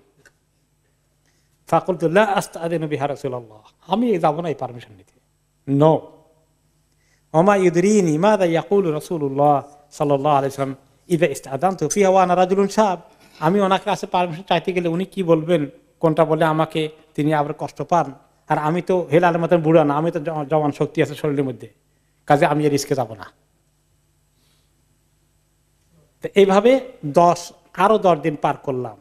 ফাকুলতু লা আস্তাযিনু বিহা রাসূলুল্লাহ, আমি যাব না এই পারমিশন নিতে। নো। ওমা ইউদরিনি মাযা ইয়াকুলু রাসূলুল্লাহ সাল্লাল্লাহু আলাইহি ওয়াসাল্লাম ইযা ইসতাযানতু ফিহা ওয়া আনা রাজুলুন শাব, আমি ওনার কাছে পারমিশন চাইতে গেলে উনি কি বলবেন, কোনটা বলে আমাকে তিনি আবার কষ্ট পান, আর আমি তো হেলালের মতন বুড়া না, আমি তো জওয়ান শক্তি আছে শরীরের মধ্যে, কাজে আমি এর রিস্কে যাব না। তো এইভাবে আরো 10 দিন পার করলাম।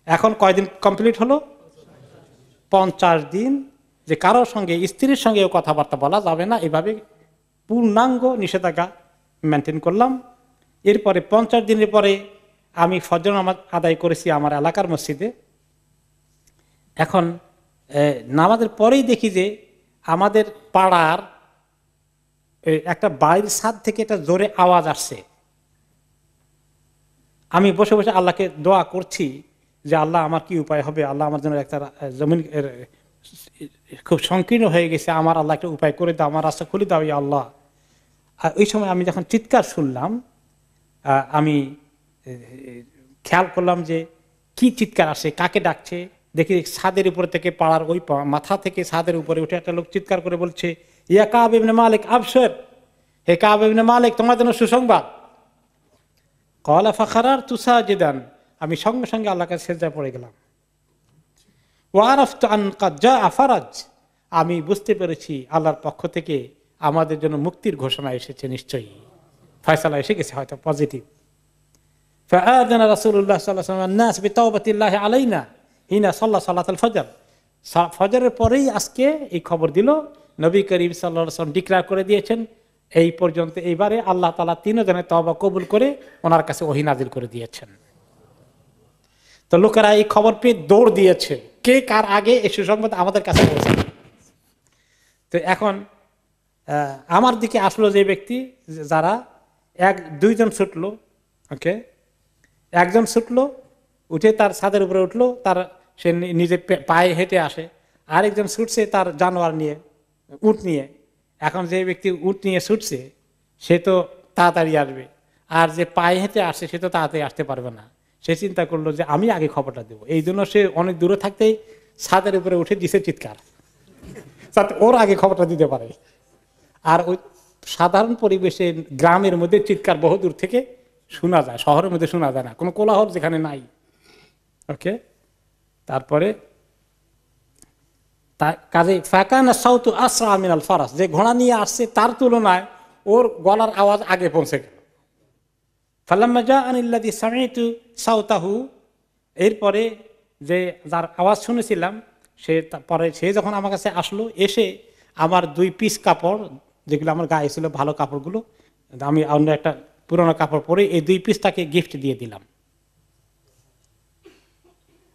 এখন কয়দিন কমপ্লিট হলো? 50 দিন। যে কারোর সঙ্গে, স্ত্রীর সঙ্গেও কথাবার্তা বলা যাবে না, এভাবে পূর্ণাঙ্গ নিষেধাজ্ঞা মেনটেন করলাম। এরপরে 50 দিনের পরে আমি ফজর নামাজ আদায় করেছি আমার এলাকার মসজিদে। এখন নামাজের পরেই দেখি যে আমাদের পাড়ার একটা বাড়ির ছাদ থেকে একটা জোরে আওয়াজ আসছে। আমি বসে বসে আল্লাহকে দোয়া করছি যে আল্লাহ আমার কি উপায় হবে, আল্লাহ আমার জন্য একটা জমিন খুব সংকীর্ণ হয়ে গেছে, আমার আল্লাহ একটা উপায় করে দাও, আমার রাস্তা খুলে দাও ইয়া আল্লাহ। আর ওই সময় আমি যখন চিৎকার শুনলাম, আমি খেয়াল করলাম যে কি চিৎকার আসে, কাকে ডাকছে। দেখি ছাদের উপর থেকে, পাড়ার ওই মাথা থেকে ছাদের উপরে উঠে একটা লোক চিৎকার করে বলছে, ইয়া কাব ইবনে মালিক আবশির, হে কাব ইবনে মালিক, তোমার জন্য সুসংবাদ। ক্বালা ফাখারারতু সাজিদান, আমি সঙ্গে সঙ্গে আল্লাহর কাছে সিজদায় পড়ে গেলাম। ওয়া আরাফতু আন ক্বাদ জাআ ফারাজ, আমি বুঝতে পেরেছি আল্লাহর পক্ষ থেকে আমাদের জন্য মুক্তির ঘোষণা এসেছে, নিশ্চয়ই ফয়সালা এসে গেছে, হয়তো পজিটিভ। ফাআযানা রাসূলুল্লাহ সাল্লাল্লাহু আলাইহি ওয়াসাল্লাম নাস বিতাওবাতিল্লাহি আলাইনা হিনা সাল্লা সালাতুল ফজর, ফজরের পরেই আজকে এই খবর দিল। নবী করিম সাল্লাল্লাহু আলাইহি ওয়াসাল্লাম ডিক্লেয়ার করে দিয়েছেন, এই পর্যন্ত এইবারে আল্লাহ তাআলা 3 জনের তওবা কবুল করে ওনার কাছে ওহী নাজিল করে দিয়েছেন। তো লোকেরা এই খবর পেয়ে দৌড় দিয়েছে, কে কার আগে এই সুসংবাদ আমাদের কাছে পৌঁছাবে। তো এখন আমার দিকে আসলো যে ব্যক্তি, যারা 1-2 জন ছুটলো, ওকে, একজন ছুটলো, উঠে তার ছাদের উপরে উঠলো, তার সে নিজে পায়ে হেঁটে আসে। আরেকজন ছুটছে তার জানোয়ার নিয়ে, উট নিয়ে। এখন যে ব্যক্তি উট নিয়ে ছুটছে সে তো তাড়াতাড়ি আসবে, আর যে পায়ে হেঁটে আসছে সে তো তাড়াতাড়ি আসতে পারবে না। সে চিন্তা করলো যে আমি আগে খবরটা দেবো, এই জন্য সে অনেক দূরে থাকতেই ছাদের উপরে উঠে দিছে চিৎকার, যাতে ওর আগে খবরটা দিতে পারে। আর ওই সাধারণ পরিবেশে গ্রামের মধ্যে চিৎকার বহু দূর থেকে শোনা যায়, শহরের মধ্যে শোনা যায় না, কোনো কোলাহল যেখানে নাই। ওকে, তারপরে কাজে ফাকানা সাউতু আসরা মিনাল ফারাস, যে ঘোড়া নিয়ে আসছে তার তুলনায় ওর গলার আওয়াজ আগে পৌঁছে গেল। ফালাম্মা জাআনি আল্লাযী সামি'তু সাউতাহু, এরপরে যে যার আওয়াজ শুনেছিলাম সে যখন আমার কাছে আসলো, এসে আমার 2 পিস কাপড়, যেগুলো আমার গায়ে ছিল ভালো কাপড়গুলো, আমি অন্য একটা পুরোনো কাপড় পরে এই 2 পিস তাকে গিফট দিয়ে দিলাম।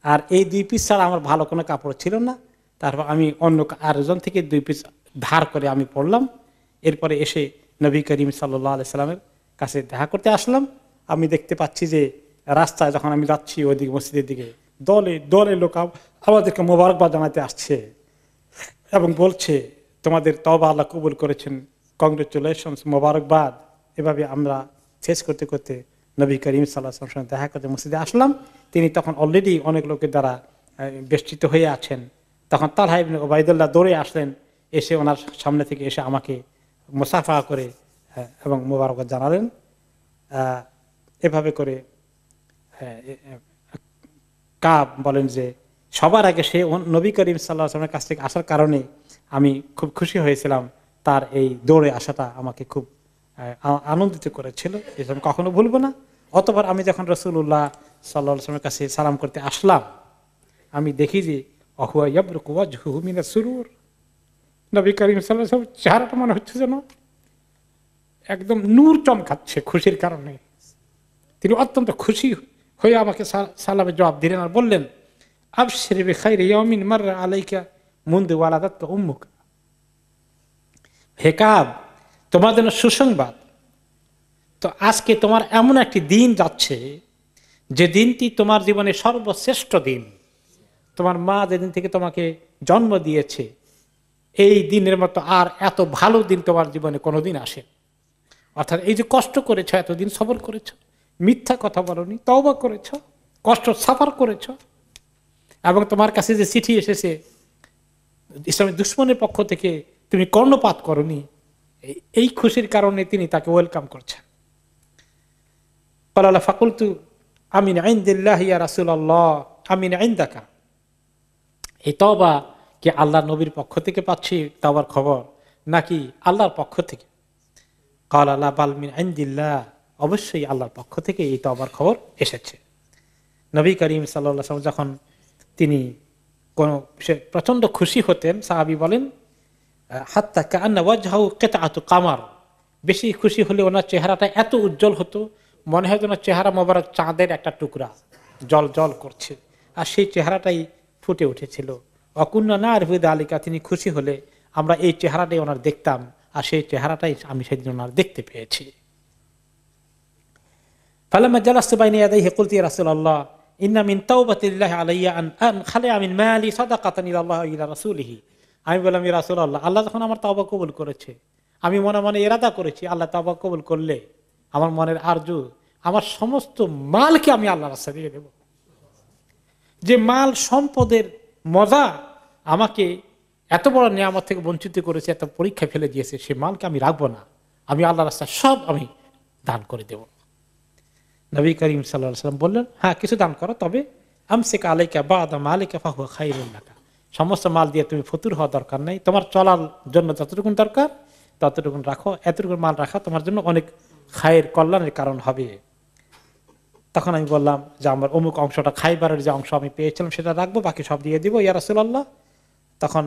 আর এই 2 পিস ছাড়া আমার ভালো কোনো কাপড় ছিল না। তারপর আমি অন্য আরেকজন থেকে 2 পিস ধার করে আমি পরলাম। এরপরে এসে নবী করিম সাল্লাল্লাহু আলাইহি সাল্লামের কাছে দেখা করতে আসলাম। আমি দেখতে পাচ্ছি যে রাস্তায় যখন আমি যাচ্ছি ওইদিকে মসজিদের দিকে, দলে দলে লোক আমাদেরকে মোবারকবাদ জানাতে আসছে এবং বলছে, তোমাদের তওবা আল্লাহ কবুল করেছেন, কংগ্রেচুলেশনস, মোবারকবাদ। এভাবে আমরা শেষ করতে করতে নবী করিম সাল্লাল্লাহু আলাইহি ওয়াসাল্লাম দেখা করতে মসজিদে আসলাম। তিনি তখন অলরেডি অনেক লোকের দ্বারা বেষ্টিত হয়ে আছেন। তখন তালহা ইবনে উবাইদুল্লাহ দৌড়ে আসলেন, এসে ওনার সামনে থেকে এসে আমাকে মুসাফা করে এবং মোবারকত জানালেন। এভাবে করে কাব বলেন যে সবার আগে সে নবী করিম সাল্লাল্লাহু আলাইহি ওয়াসাল্লামের কাছ থেকে আসার কারণে আমি খুব খুশি হয়েছিলাম। তার এই দৌড়ে আসাটা আমাকে খুব আনন্দিত করেছিল, এটা আমি কখনো ভুলবো না। অতঃপর আমি যখন রাসূলুল্লাহ সাল্লাল্লাহু আলাইহি ওয়াসাল্লামের কাছে সালাম করতে আসলাম, আমি দেখি যে অহুয়া ইয়াবরুকু ওয়াজহুহু মিনাস সুরুর, নবী করিম সাল্লাল্লাহু আলাইহি ওয়াসাল্লাম চেহারাটা মনে হচ্ছে যেন একদম নূর চমকাচ্ছে খুশির কারণে। তিনি অত্যন্ত খুশি হয়ে আমাকে সালামের জবাব দিলেন আর বললেন, আবশির বিখাইরি ইয়াউমিন মাররা আলাইকা মুনযু ওয়ালাদাতকা উম্মুকা। হে কাব, তোমার জন্য সুসংবাদ, তো আজকে তোমার এমন একটি দিন যাচ্ছে যে দিনটি তোমার জীবনে সর্বশ্রেষ্ঠ দিন। তোমার মা যেদিন থেকে তোমাকে জন্ম দিয়েছে, এই দিনের মতো আর এত ভালো দিন তোমার জীবনে কোনোদিন আসে। অর্থাৎ এই যে কষ্ট করেছো, এতদিন সবর করেছো, মিথ্যা কথা বলনি, তওবা করেছো, কষ্ট সাফার করেছো, এবং তোমার কাছে যে চিঠি এসেছে ইসলামের দুশমনের পক্ষ থেকে তুমি কর্ণপাত করনি, এই খুশির কারণে তিনি তাকে ওয়েলকাম করছেন। ক্বালা ফাকুলতু আমিন ইনদিল্লাহি ইয়া রাসূলুল্লাহ আমিন ইনদাকা। এই তওবা কি আল্লাহর নবীর পক্ষ থেকে পাচ্ছি তওবার খবর, নাকি আল্লাহর পক্ষ থেকে? ক্বালা লা বাল মিন ইনদিল্লাহ, অবশ্যই আল্লাহর পক্ষ থেকে এই তওবার খবর এসেছে। নবী করিম সাল্লাল্লাহু আলাইহি ওয়াসাল্লাম যখন তিনি কোনো প্রচন্ড খুশি হতেন, সাহাবী বলেন হাত্তা কাআন্না ওয়াজহাহু কিতআতু কামার, বেশি খুশি হলে ওনার চেহারাটা এত উজ্জ্বল হতো, মনে হয় যেন চেহারা মোবারক চাঁদের একটা টুকরা জল জল করছে, আর সেই চেহারাটাই ফুটে উঠেছিল। অকুন্না নারফু যালিকা, তিনি খুশি হলে আমরা এই চেহারাটাই ওনার দেখতাম, আর সেই চেহারাটাই আমি সেদিন ওনার দেখতে পেয়েছি। ফালাম্মা জালাসতু বাইনা ইয়াদাইহি কুলতু ইয়া রাসূলুল্লাহ ইন্না মিন তাওবাতিল্লাহি আলাইয়া আন খালিআ মিন মালি সাদাকাতান ইলাল্লাহি ওয়া ইলা রাসূলিহি। আমি বললাম, ইয়া রাসূলুল্লাহ, আল্লাহ যখন আমার তওবা কবুল করেছে, আমি মনে মনে ইরাদা করেছি আল্লাহ তওবা কবুল করলে আমার মনের আরজু, আমার সমস্ত মালকে আমি আল্লাহর রাস্তায় দিয়ে দেব। যে মাল সম্পদের মজা আমাকে এত বড় নিয়ামত থেকে বঞ্চিত করেছে, এত পরীক্ষা ফেলে দিয়েছে, সে মালকে আমি রাখবো না, আমি আল্লাহর রাস্তায় সব আমি দান করে দেব। নবী করিম সাল্লাল্লাহু আলাইহি ওয়াসাল্লাম বললেন, হ্যাঁ কিছু দান করো, তবে আমসিক আলাইকা বা'দা মালিকা ফাহুয়া খায়রুন লাকা। সমস্ত মাল দিয়ে তুমি ফতুর হওয়া দরকার নাই, তোমার চলার জন্য যতটুকু দরকার ততটুকু রাখো, এতটুকু মাল রাখা তোমার জন্য অনেক খায়ের কল্যাণের কারণ হবে। তখন আমি বললাম যে আমার অমুক অংশটা, খাইবারের যে অংশ আমি পেয়েছিলাম সেটা রাখবো, বাকি সব দিয়ে দিব ইয়া রাসূলুল্লাহ। তখন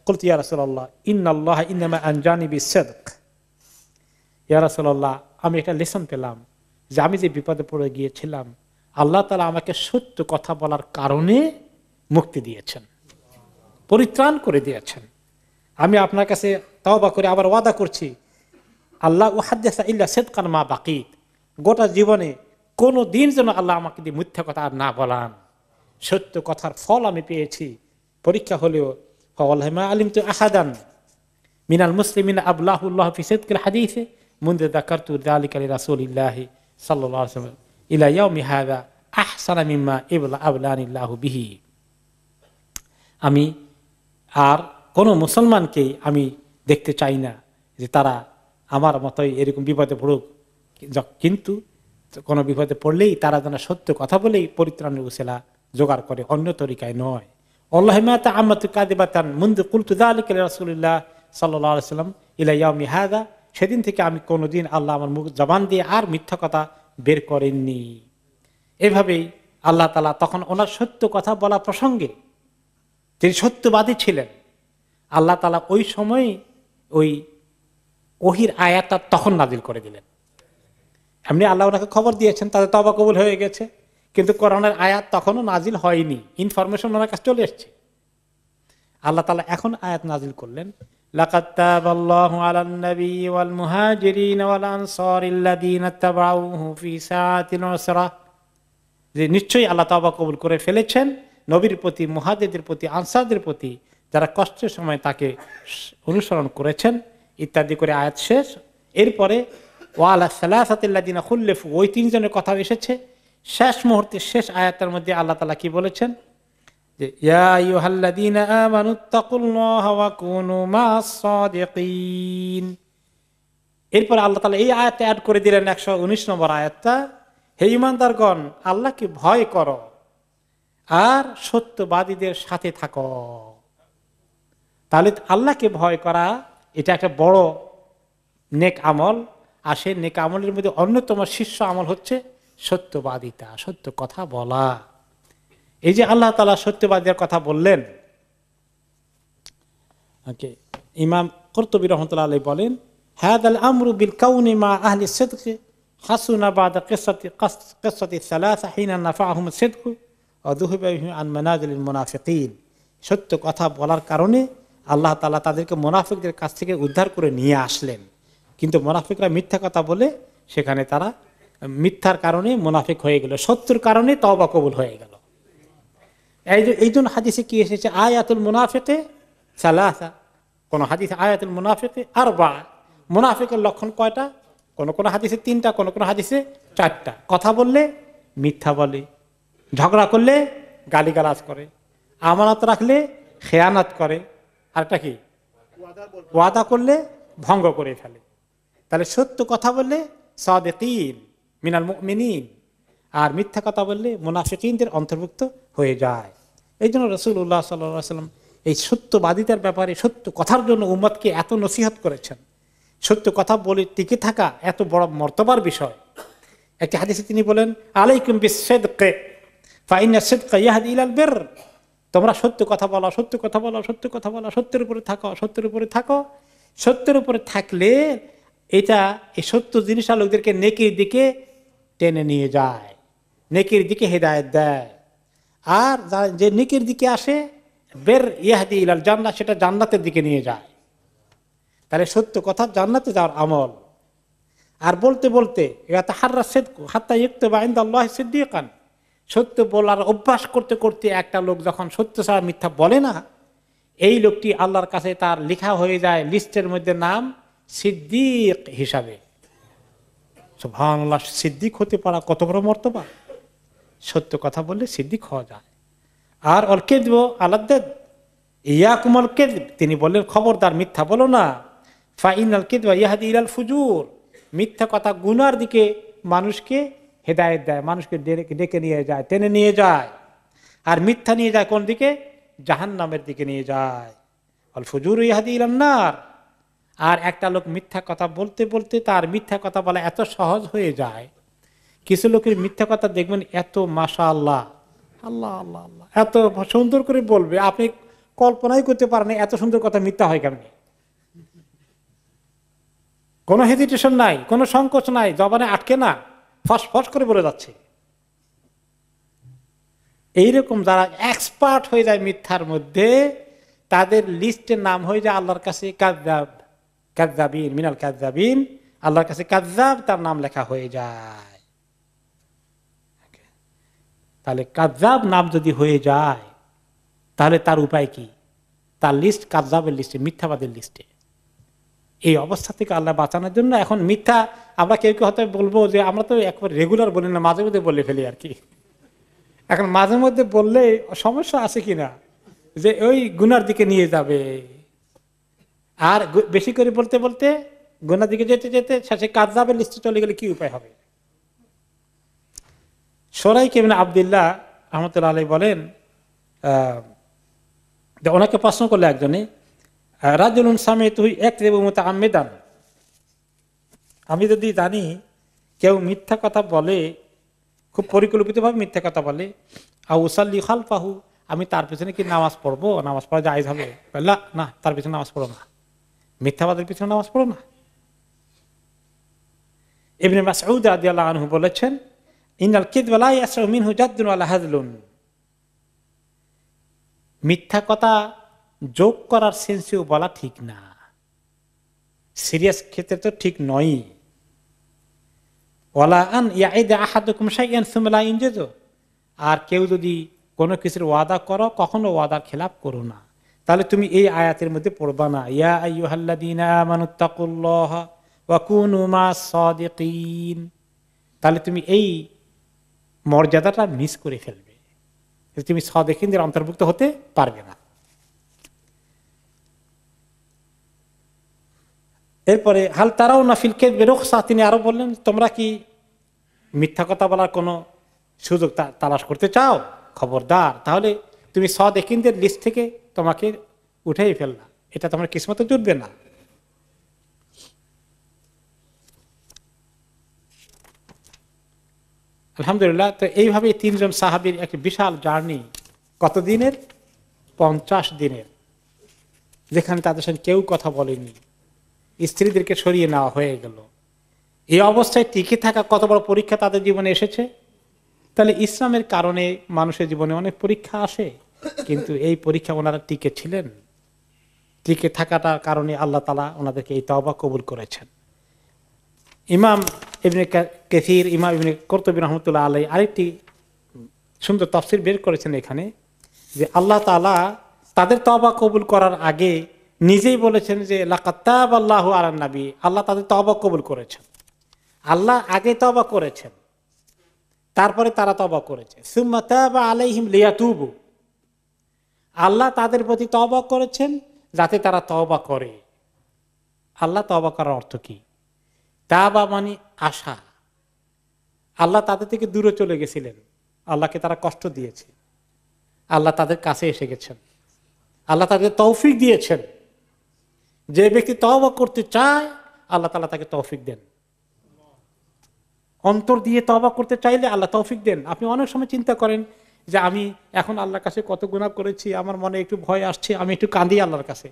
কুলতু ইয়া রাসূলুল্লাহ ইন্নাল্লাহা ইন্নামা আনজানি বিসিদক। ইয়া রাসূলুল্লাহ, আমি একটা লেসন পেলাম যে আমি যে বিপদে পড়ে গিয়েছিলাম, আল্লাহ তাআলা আমাকে সত্য কথা বলার কারণে মুক্তি দিয়েছেন, পরিত্রাণ করে দিয়েছেন। আমি আপনার কাছে তওবা করে আবার ওয়াদা করছি, আল্লাহ উহাদ্দিসা ইল্লা সিদকান মা বাকিত, গোটা জীবনে কোনো দিন যেন আল্লাহ আমাকে দিয়ে মিথ্যা কথা আর না বলান। সত্য কথার ফল আমি পেয়েছি। পরীক্ষা হলেও ওয়াল্লাহি মা আলিমতু আহাদান মিনাল মুসলিমিনা আবলাহুল্লাহ ফি সিদকিল হাদিসে মুনযু যাকারতু যালিকা লিরাসূলিল্লাহি সাল্লাল্লাহু আলাইহি ওয়াসাল্লাম ইলা ইয়াউমি হাযা আহসানা মিম্মা আবলানিল্লাহু বিহি। আমি আর কোনো মুসলমানকেই আমি দেখতে চাই না যে তারা আমার মতোই এরকম বিপদে পড়ুক, কিন্তু কোনো বিপদে পড়লেই তারা যেন সত্য কথা বলেই পরিত্রাণের উসিলা জোগাড় করে, অন্য তরিকায় নয়। আল্লাহি মা তাআম্মাতু কাযিবাতান মুনযু কুলতু যালিকা লিরাসূলিল্লাহ সাল্লাল্লাহু আলাইহি ওয়াসাল্লাম ইলা ইয়াউমি হাযা, সেদিন থেকে আমি কোনোদিন আল্লাহ আমার মুখ জবান দিয়ে আর মিথ্যা কথা বের করেননি। এভাবেই আল্লাহ তাআলা তখন ওনার সত্য কথা বলা প্রসঙ্গে, তিনি সত্যবাদী ছিলেন, আল্লাহ তাআলা ওই সময় ওই ওহির আয়াতটা তখন নাজিল করে দিলেন। এমনি আল্লাহ ওনাকে খবর দিয়েছেন তাদের তওবা কবুল হয়ে গেছে, কিন্তু কোরআনের আয়াত তখনও নাজিল হয়নি, ইনফরমেশন ওনার কাছে চলে এসছে। আল্লাহ তাআলা এখন আয়াত নাজিল করলেন, লাকাদ তাবাল্লাহু আলান নবী ওয়াল মুহাজিরিন ওয়াল আনসারিল্লাযীনা তাবাউহু ফি সাআতিল উসরা, যে নিশ্চয়ই আল্লাহ তওবা কবুল করে ফেলেছেন নবীর প্রতি, মুহাজিরদের প্রতি, আনসারদের প্রতি, যারা কষ্টের সময় তাকে অনুসরণ করেছেন, ইত্যাদি করে আয়াত শেষ। এরপরে ওয়ালা সালাসাতিল্লাযীনা খুল্লিফু, ওই তিনজনের কথা এসেছে শেষ মুহূর্তে, শেষ আয়াতের মধ্যে আল্লাহ তাআলা কি বলেছেন, যে ইয়া আইয়ুহাল্লাযীনা আমানুত্তাকুল্লাহা ওয়া কুনু মা'আস সাদিকিন। এরপর আল্লাহ তাআলা এই আয়াতে অ্যাড করে দিলেন 119 নম্বর আয়াতটা, হে ঈমানদারগণ আল্লাহকে ভয় করো আর সত্যবাদীদের সাথে থাকো। তাহলে আল্লাহকে ভয় করা এটা একটা বড় নেক আমল, আর সেই নেক আমলের মধ্যে অন্যতম শীর্ষ আমল হচ্ছে সত্যবাদিতা, সত্য কথা বলা। এই যে আল্লাহ তাআলা সত্যবাদীদের কথা বললেন, ইমাম কুরতুবী রাহমাতুল্লাহ আলাইহি বলেন, হাযাল আমরু বিল কাউনি মা আহলি সিদক হাসুনা বাদা কিসসাতি সালাসা হিনা নাফাহুম সিদক ওয়া যুহিবা বিহিম আন মানাজিলিল মুনাফিকিন। সত্য কথা বলার কারণে আল্লাহ তাআলা তাদেরকে মুনাফিকদের কাছ থেকে উদ্ধার করে নিয়ে আসলেন। কিন্তু মুনাফিকরা মিথ্যা কথা বলে সেখানে তারা মিথ্যার কারণে মুনাফিক হয়ে গেল, সত্যের কারণে তওবা কবুল হয়ে গেল। এই জন্য হাদিসে কি এসেছে, আয়াতুল মুনাফিকে সালাসা, কোন হাদিসে আয়াতুল মুনাফিকে আরবা। মুনাফিকের লক্ষণ কয়টা? কোন কোন হাদিসে 3টা, কোন কোন হাদিসে 4টা। কথা বললে মিথ্যা বলে, ঝগড়া করলে গালিগালাজ করে, আমানত রাখলে খেয়ানত করে, আরেকটা কি ওয়াদা করলে ভঙ্গ করে ফেলে। তাহলে সত্য কথা বললে সাদিকিন মিনাল মুমিনিন, আর মিথ্যা কথা বললে মুনাফিকিনদের অন্তর্ভুক্ত হয়ে যায়। এই জন্য রাসূলুল্লাহ সাল্লাল্লাহু আলাইহি ওয়াসাল্লাম এই সত্যবাদিতার ব্যাপারে, সত্য কথার জন্য উম্মতকে এত নসিহত করেছেন। সত্য কথা বলে টিকে থাকা এত বড় মর্তবার বিষয়। একটি হাদিসে তিনি বলেন, আলাইকুম বিস-সিদক ফাইন্না সিদকা ইয়াহদি ইলাল বির। তোমরা সত্য কথা বলো, সত্য কথা বলো, সত্য কথা বলো, সত্যের উপরে থাকো, সত্যের উপরে থাকো। সত্যের উপরে থাকলে এটা, এই সত্য জিনিসটা লোকদেরকে নেকির দিকে টেনে নিয়ে যায়, নেকির দিকে হেদায়েত দেয়। আর যে নেকির দিকে আসে, বের ইয়াহদি ইলাল জান্নাহ, সেটা জান্নাতের দিকে নিয়ে যায়। তাহলে সত্য কথা জান্নাতে যাওয়ার আমল। আর বলতে বলতে ইয়াতাহাররা সিদকু হাত্তা ইউকতাবা ইনদাল্লাহি সিদ্দীকান, সত্য বলার অভ্যাস করতে করতে একটা লোক যখন সত্য ছাড়া মিথ্যা বলে না, এই লোকটি আল্লাহর কাছে তার লেখা হয়ে যায় লিস্টের মধ্যে নাম সিদ্দিক হিসাবে। সুবহানাল্লাহ, সিদ্দিক হতে পারা কত বড় মর্তবা! সত্য কথা বললে সিদ্দিক হওয়া যায়। আর অল কিযব আলাদ্দাদ ইয়াকুম আল কিযব, তিনি বললেন খবরদার মিথ্যা বলো না। ফাইনাল কিযবা ইয়াহদি ইলাল ফুজুর, মিথ্যা কথা গুনার দিকে মানুষকে হেদায়েত দেয়, মানুষকে ডেকে নিয়ে যায়, টেনে নিয়ে যায়। আর মিথ্যা নিয়ে যায় কোন দিকে? জাহান্নামের দিকে নিয়ে যায়। আল ফুজুর ইয়াহদি ইলান নার। আর একটা লোক মিথ্যা কথা বলতে বলতে তার মিথ্যা কথা বলা এত সহজ হয়ে যায়। কিছু লোকের মিথ্যা কথা দেখবেন এত মাশাআল্লাহ, আল্লাহ আল্লাহ আল্লাহ, এত সুন্দর করে বলবে, আপনি কল্পনাই করতে পারেন এত সুন্দর কথা মিথ্যা হয় কেমনি। কোনো হেজিটেশন নাই, কোনো সংকোচ নাই, জবানে আটকে না, ফস ফস করে বলে যাচ্ছে। এইরকম যারা এক্সপার্ট হয়ে যায় মিথ্যার মধ্যে, তাদের লিস্টের নাম হয়ে যায় আল্লাহর কাছে কাযযাব, কাযযাবিন মিনাল কাযযাবিন, আল্লাহর কাছে কাযযাব তার নাম লেখা হয়ে যায়। তাহলে কাযযাব নাম যদি হয়ে যায়, তাহলে তার উপায় কি? তার লিস্ট কাযযাবের লিস্টে, মিথ্যাবাদের লিস্টে। এই অবস্থা থেকে আল্লাহ বাঁচানোর জন্য এখন মিথ্যা আমরা কেউ কেউ হয়তো বলবো যে আমরা তো একবার রেগুলার বলি না, মাঝে মধ্যে বলে ফেলি আর কি। এখন মাঝে মধ্যে বললে সমস্যা আছে কিনা, যে ওই গুনার দিকে নিয়ে যাবে। আর বেশি করে বলতে বলতে গুনার দিকে যেতে যেতে শেষে কাযযাবের লিস্টে চলে গেলে কি উপায় হবে? শরাইক ইবনে আব্দুল্লাহ রাহমাতুল্লাহ আলাইহি বলেন, ওনাকে প্রশ্ন করলে একজনে, রাজুলুন সামিতুহু ইয়াকযিবু মুতাআম্মিদান, আমি যদি জানি কেউ মিথ্যা কথা বলে, খুব পরিকল্পিতভাবে মিথ্যা কথা বলে, আও উসাল্লি খালফাহু, আমি তার পিছনে কি নামাজ পড়বো? নামাজ পড়া জায়েজ হবে? না, তার পিছনে নামাজ পড়ো না, মিথ্যাবাদের পিছনে নামাজ পড়ো না। ইবনে মাসউদ রাদিয়াল্লাহু আনহু বলেছেন, ইন্নাল কিযবা লা ইয়াসউ মিনহু জাদ্দুন ওয়ালা হাযলুন, মিথ্যা কথা যোগ করার সেন্সেও বলা ঠিক না, সিরিয়াস ক্ষেত্রে তো ঠিক নয়। ওয়ালা আন ইয়াইদা আহাদুকুম শাইআন সুম্মা লা ইনজাজু, আর কেউ যদি কোনো কিছুর ওয়াদা করো, কখনো ওয়াদার খেলাপ করো না। তাহলে তুমি এই আয়াতের মধ্যে পড়বা না, ইয়া আইয়ুহাল্লাযীনা আমানুত্তাকুল্লাহা ওয়া কুনু মা'আস সাদিকিন, তাহলে তুমি এই মর্যাদাটা মিস করে ফেলবে। তুমি সাদিকিনদের অন্তর্ভুক্ত হতে পারবে না। এরপরে হাল তারাও না ফিল কাযিবি রুখসা, তিনি আরো বললেন তোমরা কি মিথ্যা কথা বলার কোনো সুযোগ তালাশ করতে চাও? খবরদার, তাহলে তুমি সাদিকিনদের লিস্ট থেকে তোমাকে উঠেই ফেললা, এটা তোমার কিসমতে জুটবে না। আলহামদুলিল্লাহ। তো এইভাবে 3 জন সাহাবীর একটি বিশাল জার্নি, কতদিনের? 50 দিনের, যেখানে তাদের সঙ্গে কেউ কথা বলেনি, স্ত্রীদেরকে সরিয়ে নেওয়া হয়ে গেল। এই অবস্থায় টিকে থাকা কত বড় পরীক্ষা তাদের জীবনে এসেছে। তাহলে ইসলামের কারণে মানুষের জীবনে অনেক পরীক্ষা আসে, কিন্তু এই পরীক্ষা ওনারা টিকে ছিলেন। টিকে থাকাটার কারণে আল্লাহ তাআলা ওনাদেরকে এই তওবা কবুল করেছেন। ইমাম ইবনে কাসির, ইমাম ইবনে কুরতুবী রাহমাতুল্লাহ আলাইহি আরেকটি সুন্দর তাফসীর বের করেছেন এখানে, যে আল্লাহ তাআলা তাদের তওবা কবুল করার আগে নিজেই বলেছেন যে লাকাদ তাবাল্লাহু আলান নবী, আল্লাহ তাদের তওবা কবুল করেছেন। আল্লাহ আগে তওবা করেছেন, তারপরে তারা তওবা করেছে। সুম্মা তাবা আলাইহিম লিয়াতুবু, আল্লাহ তাদের প্রতি তওবা করেছেন যাতে তারা তওবা করে। আল্লাহ তওবা করার অর্থ কি? তাবা মানে আশা। আল্লাহ তাদের থেকে দূরে চলে গেছিলেন, আল্লাহকে তারা কষ্ট দিয়েছে, আল্লাহ তাদের কাছে এসে গেছেন, আল্লাহ তাদের তৌফিক দিয়েছেন। যে ব্যক্তি তওবা করতে চায় আল্লাহ তাআলা তাকে তৌফিক দেন। অন্তর দিয়ে তওবা করতে চাইলে আল্লাহ তৌফিক দেন। আপনি অনেক সময় চিন্তা করেন যে আমি এখন আল্লাহর কাছে কত গুনাহ করেছি, আমার মনে একটু ভয় আসছে, আমি একটু কাঁদি আল্লাহর কাছে।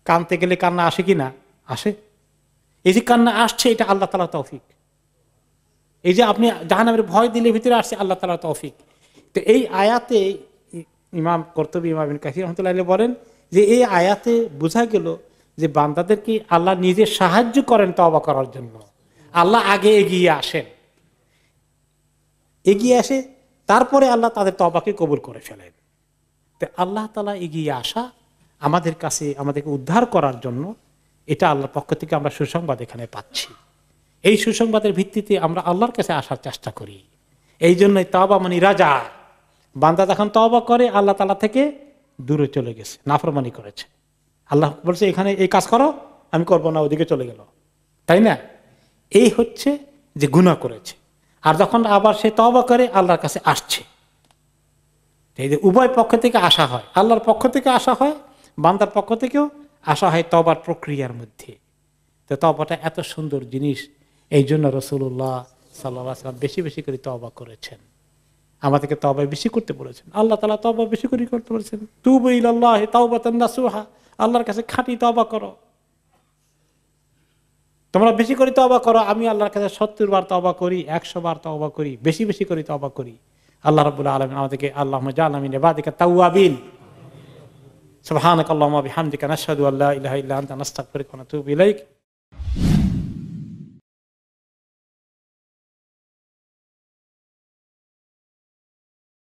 কাঁদতে গেলে কান্না আসে কি না? আসে। এই যে কান্না আসছে, এটা আল্লাহ তাআলার তৌফিক। এই যে আপনি জাহান্নামের ভয় দিলে ভিতরে আসছে, আল্লাহ তাআলার তৌফিক। তো এই আয়াতে ইমাম কুরতুবী, ইমাম ইবনে কাসির রাহমাতুল্লাহ আলাইহি বলেন যে এই আয়াতে বোঝা গেল যে বান্দাদেরকে আল্লাহ নিজে সাহায্য করেন তওবা করার জন্য। আল্লাহ আগে এগিয়ে আসেন, এগিয়ে আসে, তারপরে আল্লাহ তাদের তওবাকে কবুল করে ফেলেন। তো আল্লাহ তাআলা এগিয়ে আসা আমাদের কাছে, আমাদেরকে উদ্ধার করার জন্য, এটা আল্লাহর পক্ষ থেকে আমরা সুসংবাদ এখানে পাচ্ছি। এই সুসংবাদের ভিত্তিতে আমরা আল্লাহর কাছে আসার চেষ্টা করি। এই জন্যই তওবা মানে রাজা। বান্দা যখন তওবা করে আল্লাহ তাআলা থেকে দূরে চলে গেছে, নাফরমানি করেছে। আল্লাহ বলছে এখানে এই কাজ করো, আমি করবো না, ওদিকে চলে গেল, তাই না? এই হচ্ছে যে গুনাহ করেছে। আর যখন আবার সে তওবা করে আল্লাহর কাছে আসছে, এই যে উভয় পক্ষ থেকে আসা হয়, আল্লাহর পক্ষ থেকে আসা হয়, বান্দার পক্ষ থেকেও আসা হয় তওবার প্রক্রিয়ার মধ্যে। তো তওবাটা এত সুন্দর জিনিস, এই জন্য রাসূলুল্লাহ সাল্লাল্লাহু আলাইহি ওয়াসাল্লাম বেশি বেশি করে তওবা করেছেন, আমাদেরকে তওবা বেশি করতে বলেছেন। আল্লাহ তাআলা তওবা বেশি করে করতে বলেছেন, তুবু ইলাল্লাহি তাওবাতান নাসুহা, আল্লাহর কাছে খাঁটি তওবা করো, তোমরা বেশি করে তওবা করো। আমি আল্লাহর কাছে 70 বার তওবা করি, 100 বার তওবা করি, বেশি বেশি করে তওবা করি। আল্লাহ রাব্বুল আলামিন আমাদেরকে আল্লাহুম্মা জাআলনা মিন ইবাদিকা তাওয়াবিন। সুবহানাকাল্লাহুম্মা বিহামদিকা নাশহাদু আল্লা ইলাহা ইল্লা আনতা নাস্তাগফিরুকা ওয়া নাতুবু ইলাইক।